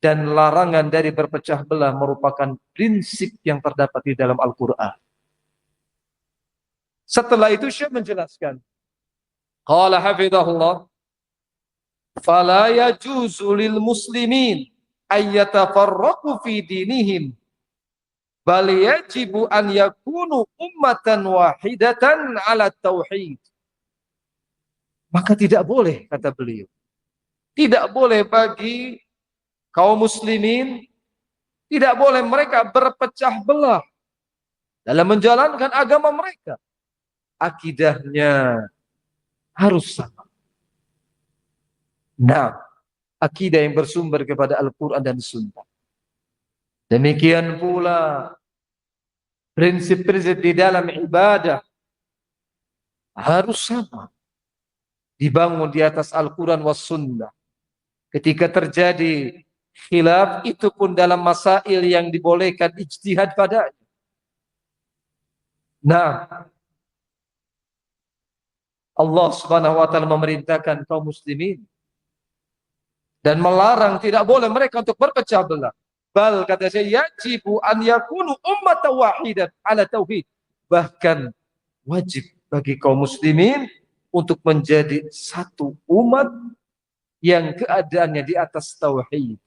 dan larangan dari berpecah belah merupakan prinsip yang terdapat di dalam Al-Qur'an. Setelah itu Syekh menjelaskan, qala hafizahullah, fala yajuzu lil muslimin ayyatafarraqu fi dinihim bal yajibu an yakunu ummatan wahidatan ala tauhid. Maka tidak boleh, kata beliau, tidak boleh bagi kaum muslimin, tidak boleh mereka berpecah belah dalam menjalankan agama mereka. Akidahnya harus sama. Nah, akidah yang bersumber kepada Al-Quran dan Sunnah. Demikian pula prinsip-prinsip di dalam ibadah harus sama, dibangun di atas Al-Quran was Sunnah. Ketika terjadi khilaf, itu pun dalam masail yang dibolehkan ijtihad padanya. Nah, Allah Subhanahu wa taala memerintahkan kaum muslimin dan melarang tidak boleh mereka untuk berpecah belah. Bal, kata saya, yajibu an yakunu ummatan wahidat ala tauhid. Bahkan wajib bagi kaum muslimin untuk menjadi satu umat yang keadaannya di atas tauhid.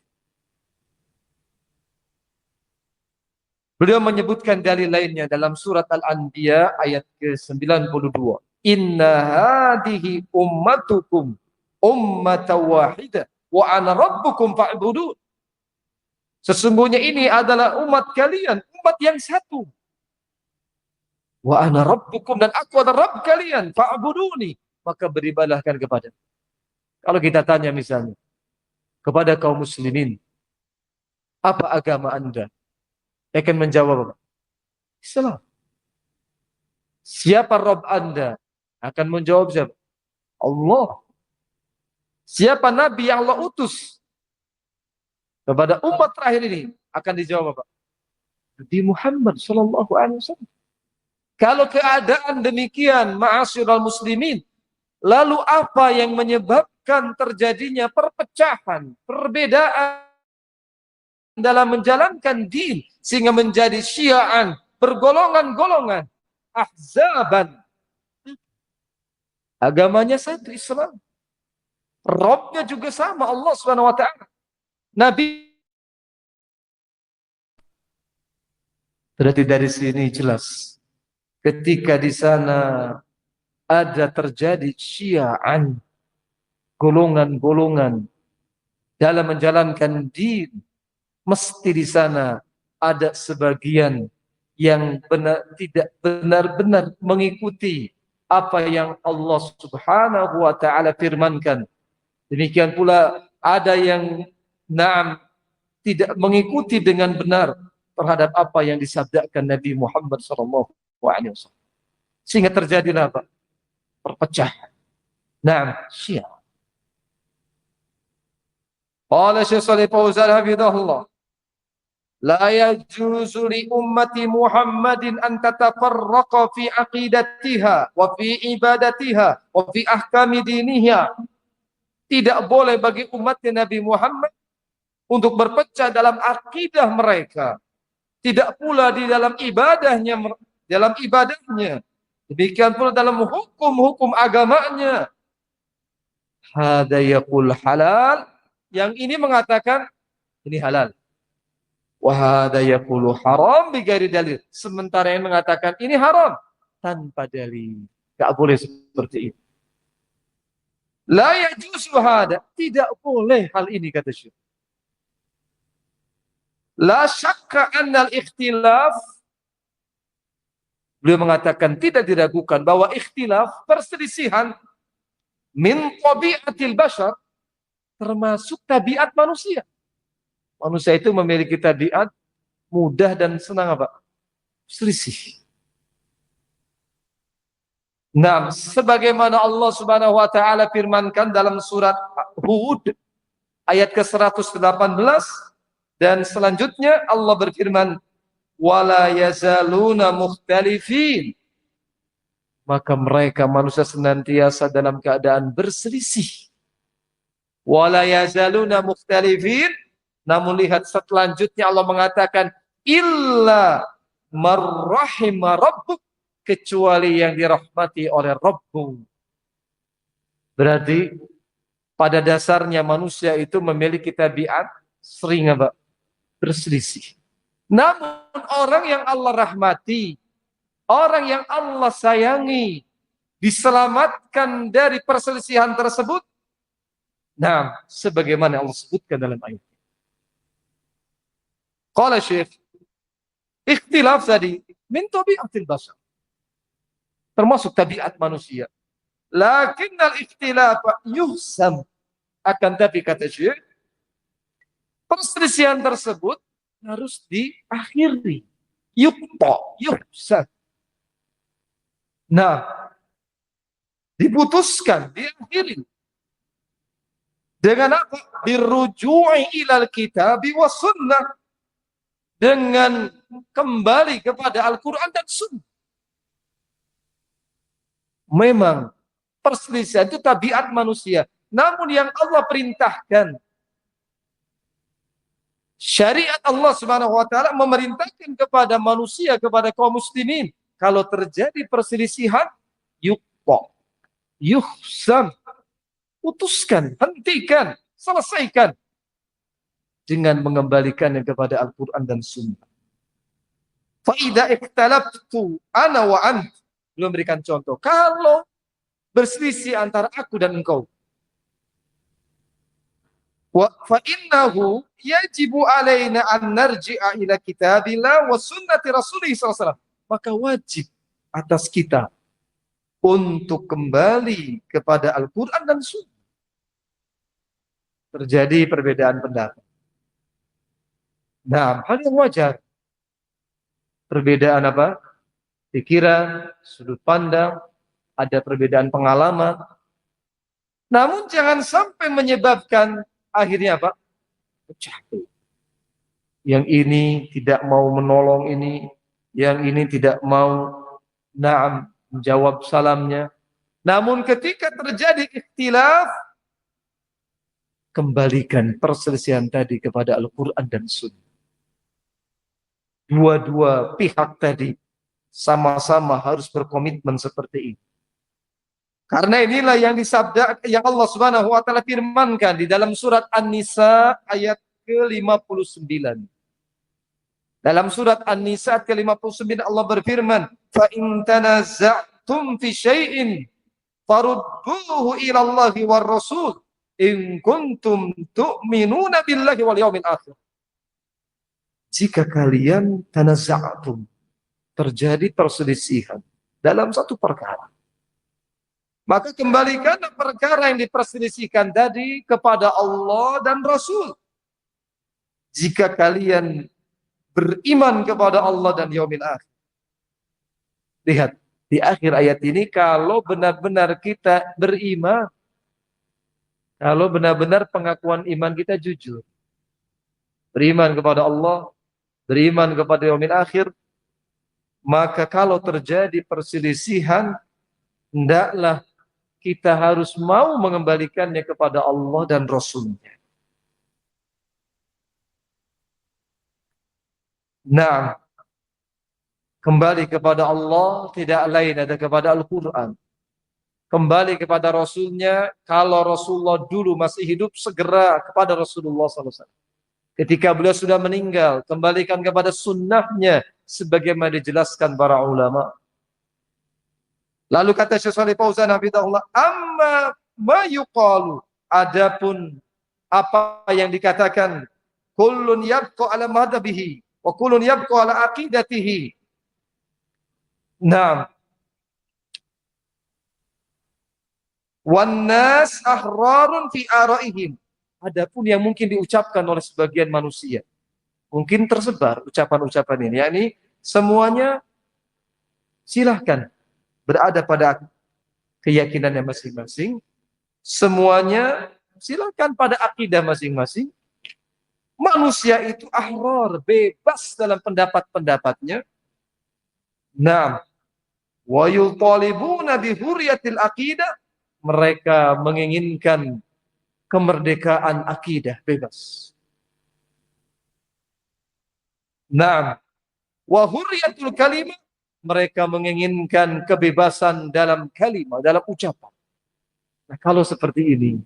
Beliau menyebutkan dalil lainnya dalam surat Al-Anbiya ayat ke-92. Inna hadihi ummatukum ummatan wahidah wa ana rabbukum fa'budun. Sesungguhnya ini adalah umat kalian, umat yang satu. Wa ana rabbukum, dan aku adalah Rabb kalian, fa'buduni, maka beribadahkan kepada. Kalau kita tanya misalnya kepada kaum muslimin, apa agama Anda? Dia akan menjawab apa? Islam. Siapa Rabb Anda? Akan menjawab siapa? Allah. Siapa Nabi yang Allah utus kepada umat terakhir ini? Akan dijawab apa? Nabi Muhammad sallallahu alaihi wasallam. Kalau keadaan demikian, ma'asyiral muslimin, lalu apa yang menyebabkan terjadinya perpecahan, perbedaan dalam menjalankan din sehingga menjadi syiaan, bergolongan-golongan, ahzaban? Agamanya satu, Islam. Rabbnya juga sama, Allah Subhanahu wa taala. Nabi. Berarti dari sini jelas, ketika di sana ada terjadi syiaan, golongan-golongan dalam menjalankan din, mesti di sana ada sebagian yang tidak benar-benar mengikuti apa yang Allah Subhanahu wa taala firmankan. Demikian pula ada yang tidak mengikuti dengan benar terhadap apa yang disabdakan Nabi Muhammad SAW. Sehingga terjadilah apa? Perpecahan. Syiah. Qala Syekh Shalih Fauzan hafizahullah, la yajuzu li ummati Muhammadin an tatafarraqa fi aqidatiha wa fi ibadatiha wa fi ahkami diniha. Tidak boleh bagi umatnya Nabi Muhammad untuk berpecah dalam akidah mereka, tidak pula di dalam ibadahnya, demikian pula dalam hukum-hukum agamanya. Hada yaqul halal, yang ini mengatakan ini halal. Wa hada yaqulu haram bighairi dalil, sementara yang mengatakan ini haram tanpa dalil. Enggak boleh seperti itu. La yajuzu hada, tidak boleh hal ini, kata Syekh. La syakka annal ikhtilaf, beliau mengatakan tidak diragukan bahwa ikhtilaf, perselisihan, min tabiatil bashar, termasuk tabiat manusia. Manusia itu memiliki tabiat mudah dan senang apa? Selisih. Sebagaimana Allah Subhanahu wa taala firmankan dalam surat Hud ayat ke-118, dan selanjutnya Allah berfirman, wala yazaluna mukhtalifin, maka mereka manusia senantiasa dalam keadaan berselisih. Wala yazaluna mukhtalifin, namun lihat selanjutnya Allah mengatakan illa marrahima rabbuk, kecuali yang dirahmati oleh Rabbmu. Berarti pada dasarnya manusia itu memiliki tabiat sering apa? Berselisih. Namun orang yang Allah rahmati, orang yang Allah sayangi, diselamatkan dari perselisihan tersebut. Sebagaimana Allah sebutkan dalam ayat. Qala Syekh, ikhtilaf tadi min tabiatil bashar, termasuk tabiat manusia. Lakinnal ikhtilaf yuhsam, akan tapi kata Syekh, perselisihan tersebut harus diakhiri. Yuhsam. Diputuskan, diakhiri. Dengan apa? Birruju'i ilal kitabi was sunnah. Dengan kembali kepada Al-Quran dan Sunnah. Memang perselisihan itu tabiat manusia. Namun yang Allah perintahkan, syariat Allah Subhanahu wa taala memerintahkan kepada manusia, kepada kaum muslimin, kalau terjadi perselisihan, yuhsam, putuskan, hentikan, selesaikan dengan mengembalikannya kepada Al-Quran dan Sunnah. Fa idza ikhtalaftu ana wa ant, belum berikan contoh. Kalau berselisih antara aku dan engkau, fa innahu yajibu alaina an narji'a ila kitabillah wa sunnati rasulih sallallahu alaihi wasallam, maka wajib atas kita untuk kembali kepada Al-Quran dan Sunnah. Terjadi perbedaan pendapat. Hal yang wajar. Perbedaan apa? Pikiran, sudut pandang, ada perbedaan pengalaman. Namun jangan sampai menyebabkan akhirnya apa? Pecah. Yang ini tidak mau menolong ini, yang ini tidak mau menjawab salamnya. Namun ketika terjadi ikhtilaf, kembalikan perselisihan tadi kepada Al-Quran dan Sunnah. Dua-dua pihak tadi sama-sama harus berkomitmen seperti ini. Karena inilah yang disabda, yang Allah Subhanahu wa taala firmankan di dalam surat An-Nisa ayat ke-59. Dalam surat An-Nisa ke-59 Allah berfirman, "Fa in tanaza'tum fi syai'in farudduhu ila Allahi war Rasul in kuntum tu'minuna billahi wal yaumil akhir." Jika kalian tanaza'tum, terjadi perselisihan dalam satu perkara, maka kembalikan perkara yang diperselisihkan tadi kepada Allah dan Rasul. Jika kalian beriman kepada Allah dan yaumil akhir. Lihat, di akhir ayat ini, kalau benar-benar kita beriman, kalau benar-benar pengakuan iman kita jujur, beriman kepada Allah, beriman kepada yaumil akhir, maka kalau terjadi perselisihan, hendaklah kita harus mau mengembalikannya kepada Allah dan Rasul-Nya. Nah, kembali kepada Allah tidak lain ada kepada Al-Quran. Kembali kepada Rasul-Nya, kalau Rasulullah dulu masih hidup, segera kepada Rasulullah SAW. Ketika beliau sudah meninggal, kembalikan kepada sunnahnya, sebagaimana dijelaskan para ulama. Lalu kata Syekh Shalih Fauzan hafizahullah, amma ma yuqalu, adapun apa yang dikatakan, kullun yabqa ala madhabihi wa kullun yabqa ala aqidatihi. Naam. Wan nas ahrarun fi araihim. Adapun yang mungkin diucapkan oleh sebagian manusia, mungkin tersebar ucapan-ucapan ini, yakni semuanya silahkan berada pada keyakinannya masing-masing, semuanya silahkan pada akidah masing-masing. Manusia itu ahrar, bebas dalam pendapat-pendapatnya. Nah, wa yutalibuna bi hurriyatil aqidah, mereka menginginkan kemerdekaan akidah, bebas. Nah, wa hurriyatul kalimah, mereka menginginkan kebebasan dalam kalimat, dalam ucapan. Nah, kalau seperti ini,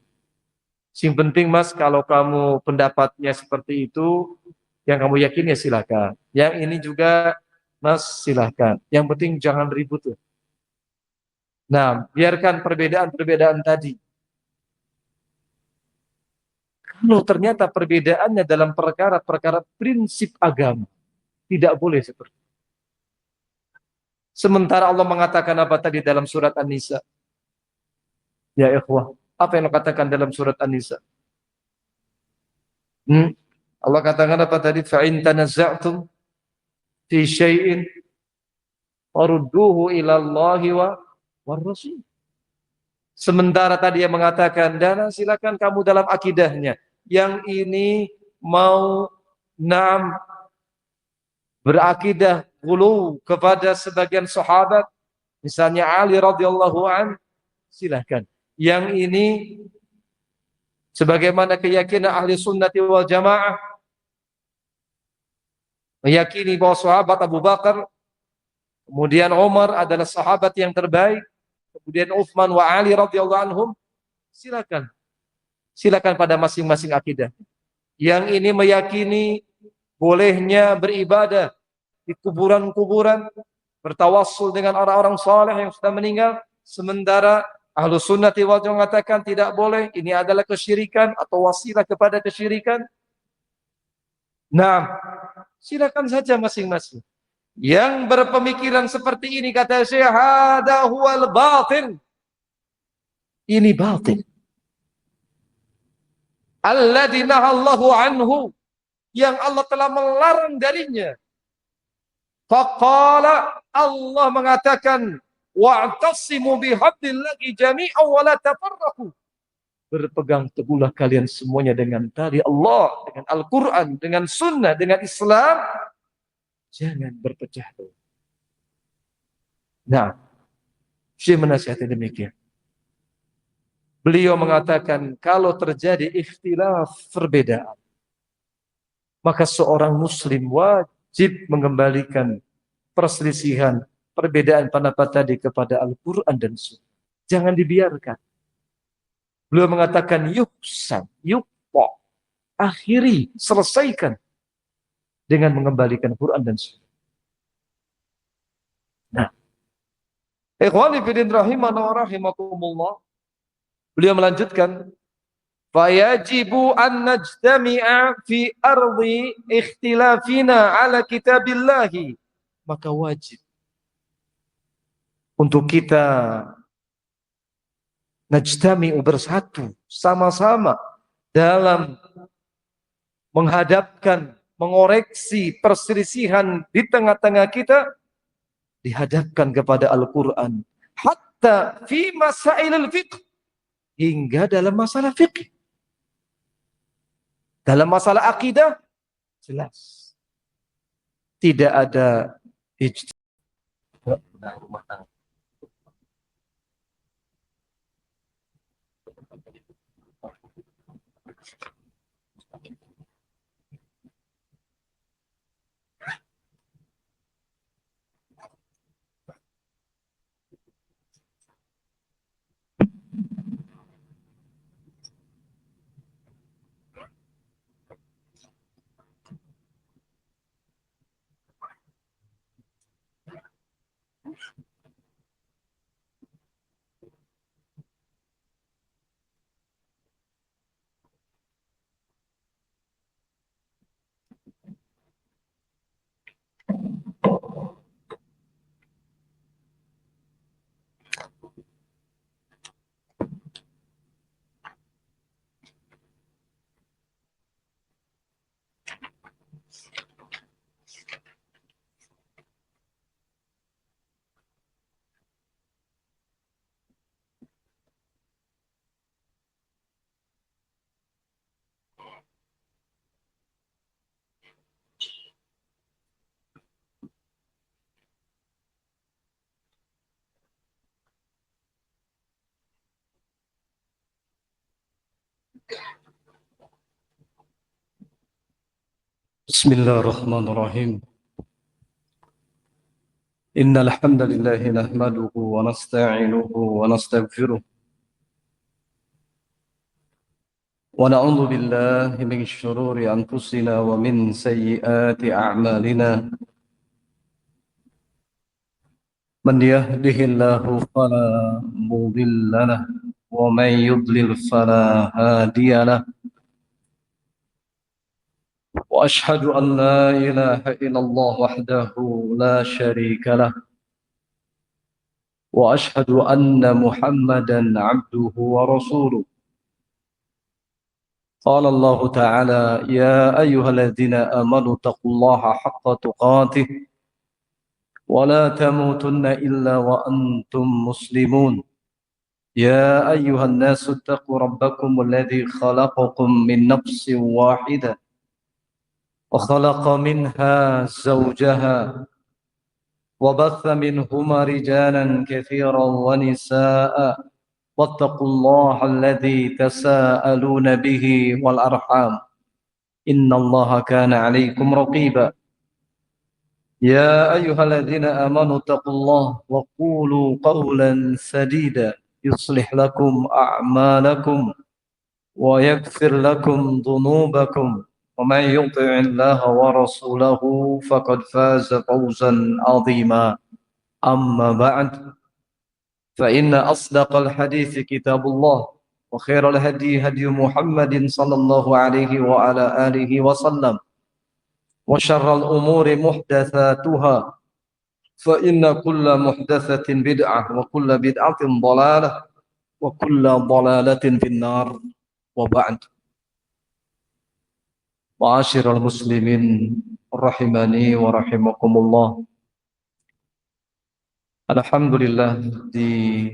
yang penting Mas, kalau kamu pendapatnya seperti itu, yang kamu yakin ya silakan. Yang ini juga Mas silakan. Yang penting jangan ribut. Nah, biarkan perbedaan-perbedaan tadi. Kalau ternyata perbedaannya dalam perkara-perkara prinsip agama, tidak boleh seperti itu. Sementara Allah mengatakan apa tadi dalam surat An-Nisa? Ya ikhwah, apa yang Allah katakan dalam surat An-Nisa? Allah katakan apa tadi? Fa'in tanazza'tum fi syai'in farudduhu ila Allahi wa Rasul. Sementara tadi yang mengatakan, dan silakan kamu dalam akidahnya. Yang ini mau berakidah gulu kepada sebagian sahabat, misalnya Ali radhiyallahu an, silakan. Yang ini sebagaimana keyakinan ahli sunnati wal jamaah, meyakini bahwa sahabat Abu Bakar, kemudian Umar adalah sahabat yang terbaik, kemudian Utsman wa Ali radhiyallahu anhum, silakan. Silakan pada masing-masing akidah. Yang ini meyakini bolehnya beribadah di kuburan-kuburan, bertawassul dengan orang-orang saleh yang sudah meninggal, sementara Ahlus Sunnati wal Jamaah mengatakan tidak boleh, ini adalah kesyirikan atau wasilah kepada kesyirikan. Nah, silakan saja masing-masing. Yang berpemikiran seperti ini, kata Syekh, hada huwal batil. Ini batil. Alladzi nahallahu anhu, yang Allah telah melarang darinya. Faqala, Allah mengatakan, wa'tasimu bihablillahi jami'an wa la tafarraqu. Berpegang teguhlah kalian semuanya dengan tali Allah, dengan Al-Quran, dengan Sunnah, dengan Islam. Jangan berpecah belah. Nah, Syekh menasihati demikian. Beliau mengatakan, kalau terjadi ikhtilaf, perbedaan, maka seorang muslim wajib mengembalikan perselisihan, perbedaan pendapat tadi kepada Al-Quran dan Sunnah. Jangan dibiarkan. Beliau mengatakan, yuksan, yukpo, akhiri, selesaikan dengan mengembalikan Quran dan Sunnah. Nah, ikhwani fillah rahimana wa rahimakumullah, beliau melanjutkan, fayajibu an najtami'a fi ardi ikhtilafina ala kitabillahi maka wajib untuk kita najtami'u bersatu sama-sama dalam menghadapkan, mengoreksi perselisihan di tengah-tengah kita, dihadapkan kepada Al-Quran. Hatta fi masailil fiqh, hingga dalam masalah fiqh. Dalam masalah akidah, jelas. Tidak ada ijtihad rumah tangga. Bismillahirrahmanirrahim. Innal hamdalillah nahmaduhu wa nasta'inuhu wa nastaghfiruh wa na'udzu billahi min shururi anfusina wa min sayyiati a'malina. Man yahdihillahu fala mudilla lahu wa man yudlil fala hadiya lahu. وأشهد أن لا إله إلا الله وحده لا شريك له وأشهد أن محمدا عبده ورسوله. قال الله تعالى: يا أيها الذين آمنوا اتقوا الله حق تقاته ولا تموتن إلا وأنتم مسلمون. يا أيها الناس اتقوا ربكم الذي خلقكم من نفس واحدة وخلق منها زوجها وبث منهما رجالا كثيرا ونساء واتقوا الله الذي تساءلون به والأرحام إن الله كان عليكم رقيبا. يا أيها الذين آمنوا اتقوا الله وقولوا قولا سديدا يصلح لكم أعمالكم ويغفر لكم ذنوبكم ومن يطع الله ورسوله فقد فاز فوزا عظيما. أما بعد، فإن أصدق الحديث كتاب الله وخير الهدي هدي محمد صلى الله عليه وعلى آله وسلم وشر الأمور محدثاتها فإن كل محدثة بدعة وكل بدعة ضلالة وكل ضلالة في النار. وبعد. Ma'asyiral muslimin rahimani wa rahimakumullah. Alhamdulillah, di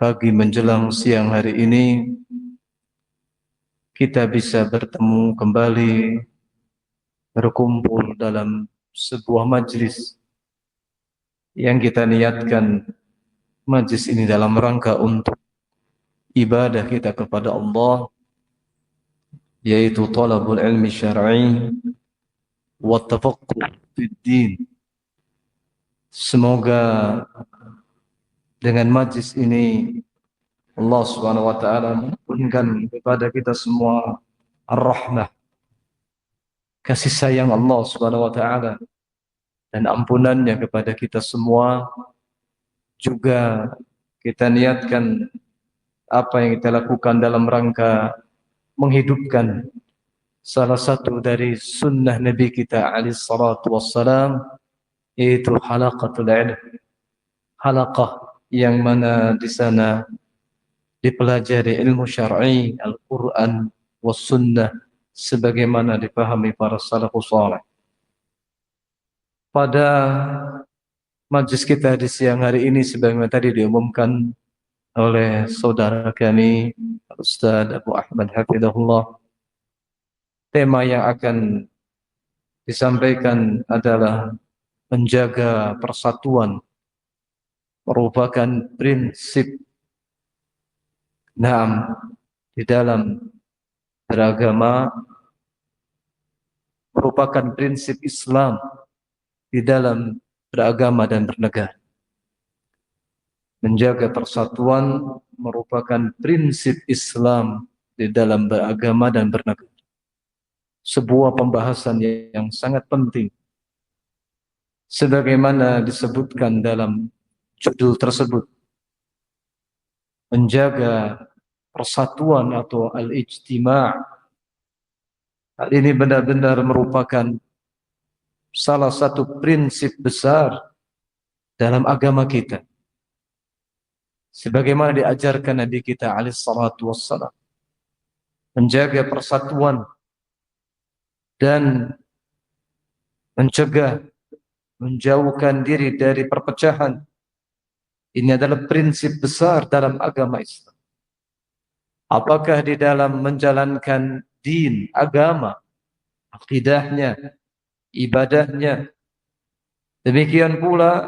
pagi menjelang siang hari ini kita bisa bertemu kembali, berkumpul dalam sebuah majlis yang kita niatkan majlis ini dalam rangka untuk ibadah kita kepada Allah, yaitu talabul ilmi syar'i wa tafaqquh fid din. Semoga dengan majlis ini Allah Subhanahu wa taala menurunkan kepada kita semua ar-rahmah, kasih sayang Allah Subhanahu wa taala dan ampunannya kepada kita semua. Juga kita niatkan apa yang kita lakukan dalam rangka menghidupkan salah satu dari sunnah Nabi kita alaihi salatu wassalam, yaitu halaqatul ilm, halaqah yang mana di sana dipelajari ilmu syar'i, Al-Quran, was sunnah, sebagaimana dipahami para salafus saleh. Pada majlis kita di siang hari ini, sebagaimana tadi diumumkan oleh saudara kami, Ustaz Abu Ahmad Hafizahullah, tema yang akan disampaikan adalah menjaga persatuan, merupakan prinsip di dalam beragama, merupakan prinsip Islam di dalam beragama dan bernegara. Menjaga persatuan merupakan prinsip Islam di dalam beragama dan bernegara. Sebuah pembahasan yang sangat penting, sebagaimana disebutkan dalam judul tersebut, menjaga persatuan atau al-ijtima'. Hal ini benar-benar merupakan salah satu prinsip besar dalam agama kita, sebagaimana diajarkan Nabi kita alaihi salatu wassalam, menjaga persatuan dan mencegah, menjauhkan diri dari perpecahan. Ini adalah prinsip besar dalam agama Islam. Apakah di dalam menjalankan din, agama, akidahnya, ibadahnya, demikian pula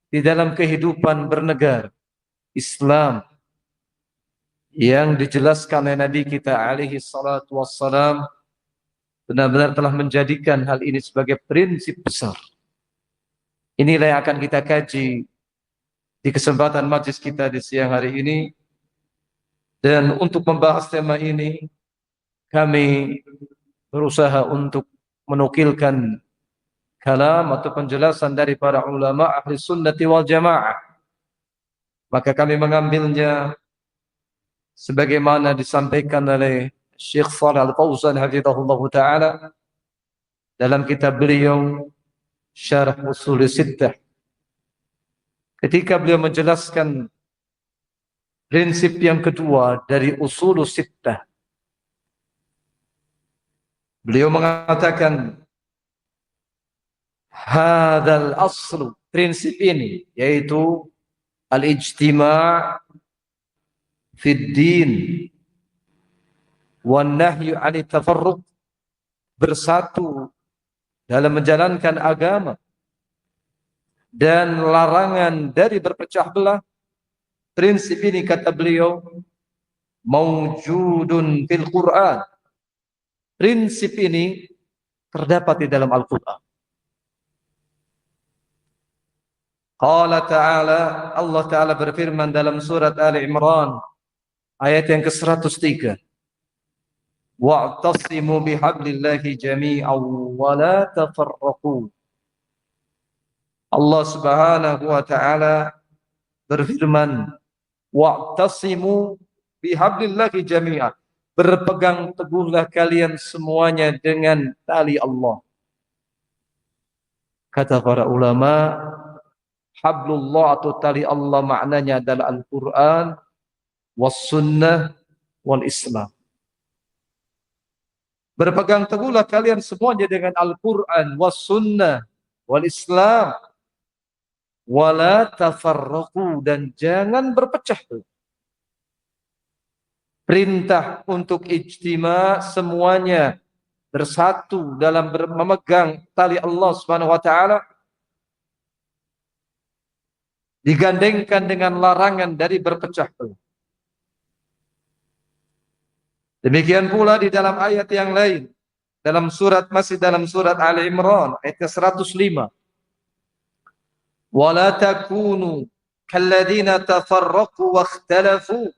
di dalam kehidupan bernegara Islam yang dijelaskan oleh Nabi kita alaihi salatu wassalam, benar-benar telah menjadikan hal ini sebagai prinsip besar. Inilah yang akan kita kaji di kesempatan majlis kita di siang hari ini. Dan untuk membahas tema ini, kami berusaha untuk menukilkan kalam atau penjelasan dari para ulama ahli sunnati wal jamaah. Maka kami mengambilnya sebagaimana disampaikan oleh Syekh Shalih Al-Fauzan hafizahullah ta'ala dalam kitab beliau Syarah Ushul Sittah, ketika beliau menjelaskan prinsip yang kedua dari Ushul Sittah. Beliau mengatakan, hadzal aslu, prinsip ini yaitu al-ijtima' fid din wan nahyu 'anit tafarruq, bersatu dalam menjalankan agama dan larangan dari berpecah belah. Prinsip ini, kata beliau, mawjudun fil Quran. Prinsip ini terdapat di dalam Al-Quran. Qala ta'ala, Allah Ta'ala berfirman dalam surat Ali Imran ayat yang ke-103, wa'tasimu bihablillahi jami'an wa la tafarraqu. Allah Subhanahu wa ta'ala berfirman, wa'tasimu bihablillahi jami'an, berpegang teguhlah kalian semuanya dengan tali Allah. Kata para ulama, hablullah atau tali Allah maknanya adalah Al-Quran, was sunnah, wal Islam. Berpegang teguhlah kalian semuanya dengan Al-Quran, was sunnah, wal Islam, wala tafarraqu, dan jangan berpecah. Perintah untuk ijtima, semuanya bersatu dalam memegang tali Allah Subhanahu wa ta'ala, digandengkan dengan larangan dari berpecah belah. Demikian pula di dalam ayat yang lain, masih dalam surat Ali Imran ayat 105, wala takunu kalladzina tafarraqu wa ikhtalafu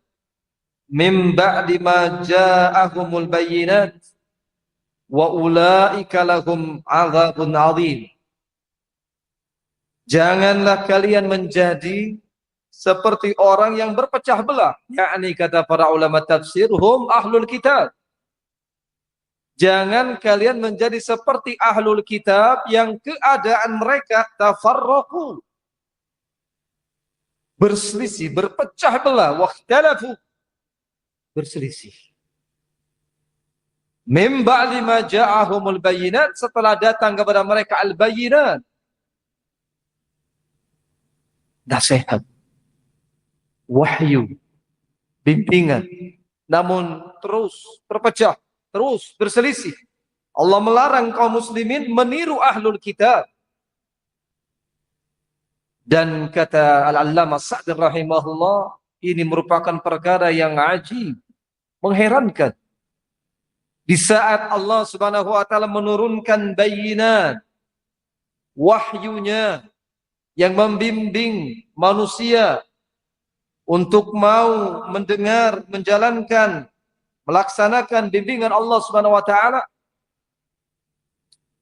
min ba'di ma ja'ahumul bayyinat wa ulaika lahum 'adzabun 'adzim. Janganlah kalian menjadi seperti orang yang berpecah belah, yakni kata para ulama tafsir, hum ahlul kitab. Jangan kalian menjadi seperti ahlul kitab yang keadaan mereka tafarraqu, berselisih, berpecah belah, wakhtalafu, berselisih. Mim ba'di ma ja'ahumul bayyinat, setelah datang kepada mereka al-bayyinat, nasihat, wahyu, bimbingan, namun terus berpecah, terus berselisih. Allah melarang kaum muslimin meniru ahlul kitab. Dan kata Al-Allamah Sa'di rahimahullah, ini merupakan perkara yang ajib, mengherankan. Di saat Allah Subhanahu wa taala menurunkan bayyinat, wahyunya yang membimbing manusia untuk mau mendengar, menjalankan, melaksanakan bimbingan Allah Subhanahu wa taala,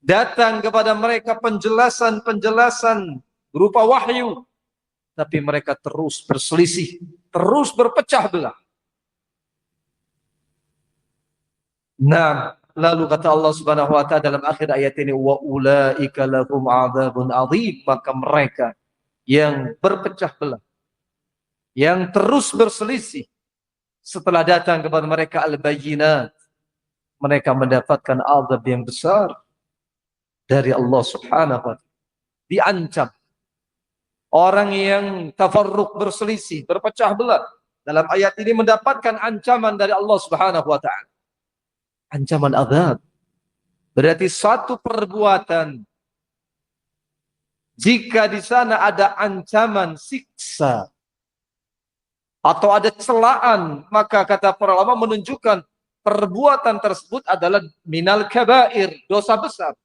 datang kepada mereka penjelasan-penjelasan berupa wahyu, tapi mereka terus berselisih, terus berpecah belah. Nah, lalu kata Allah Subhanahu wa taala dalam akhir ayat ini, wa ulaika lahum adzabun adzim, maka mereka yang berpecah belah, yang terus berselisih setelah datang kepada mereka al-bayyinat, mereka mendapatkan azab yang besar dari Allah Subhanahu wa taala. Diancam orang yang tafarruq, berselisih, berpecah belah, dalam ayat ini mendapatkan ancaman dari Allah Subhanahu wa taala. Ancaman azab. Berarti satu perbuatan, jika di sana ada ancaman siksa atau ada celaan, maka kata para ulama menunjukkan perbuatan tersebut adalah minal kabair, dosa besar.